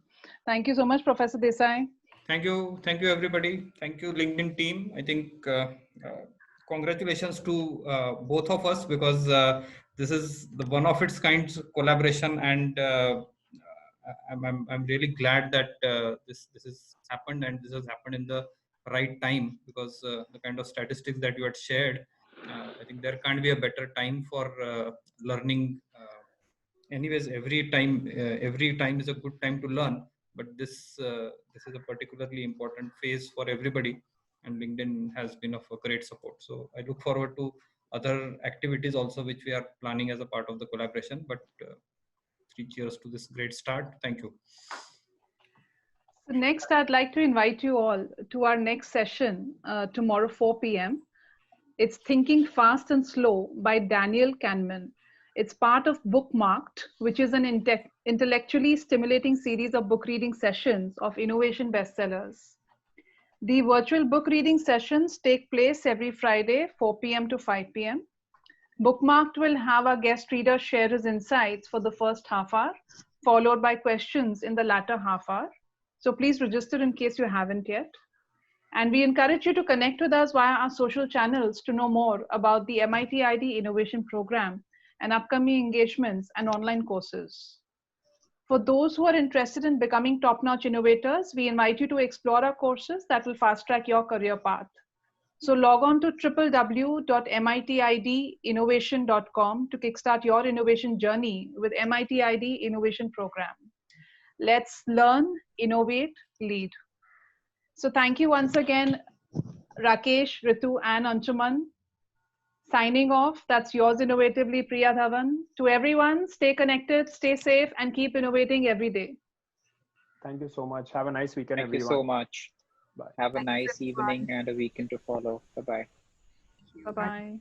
Thank you so much, Professor Desai. Thank you everybody. Thank you, LinkedIn team. I think congratulations to both of us, because this is the one of its kind collaboration, and I'm really glad that this has happened, and this has happened in the right time, because the kind of statistics that you had shared, I think there can't be a better time for learning. Anyways, every time is a good time to learn, but this is a particularly important phase for everybody, and LinkedIn has been of a great support. So I look forward to other activities also, which we are planning as a part of the collaboration. But 3 cheers to this great start. Thank you. So next, I'd like to invite you all to our next session tomorrow, 4 p.m. It's Thinking Fast and Slow by Daniel Kahneman. It's part of Bookmarked, which is an intellectually stimulating series of book reading sessions of innovation bestsellers. The virtual book reading sessions take place every Friday, 4 p.m. to 5 p.m. Bookmarked will have our guest reader share his insights for the first half hour, followed by questions in the latter half hour. So please register in case you haven't yet. And we encourage you to connect with us via our social channels to know more about the MIT ID Innovation Program and upcoming engagements and online courses. For those who are interested in becoming top-notch innovators, we invite you to explore our courses that will fast-track your career path. So log on to www.mitidinnovation.com to kickstart your innovation journey with MIT ID Innovation Program. Let's learn, innovate, lead. So thank you once again, Rakesh, Ritu, and Anshuman. Signing off, that's yours innovatively, Priya Dhawan. To everyone, stay connected, stay safe, and keep innovating every day. Thank you so much. Have a nice weekend, Thank everyone. you so much. Bye. Have a Thanks, nice evening everyone. and a weekend to follow. Bye bye. Thank you. Bye-bye.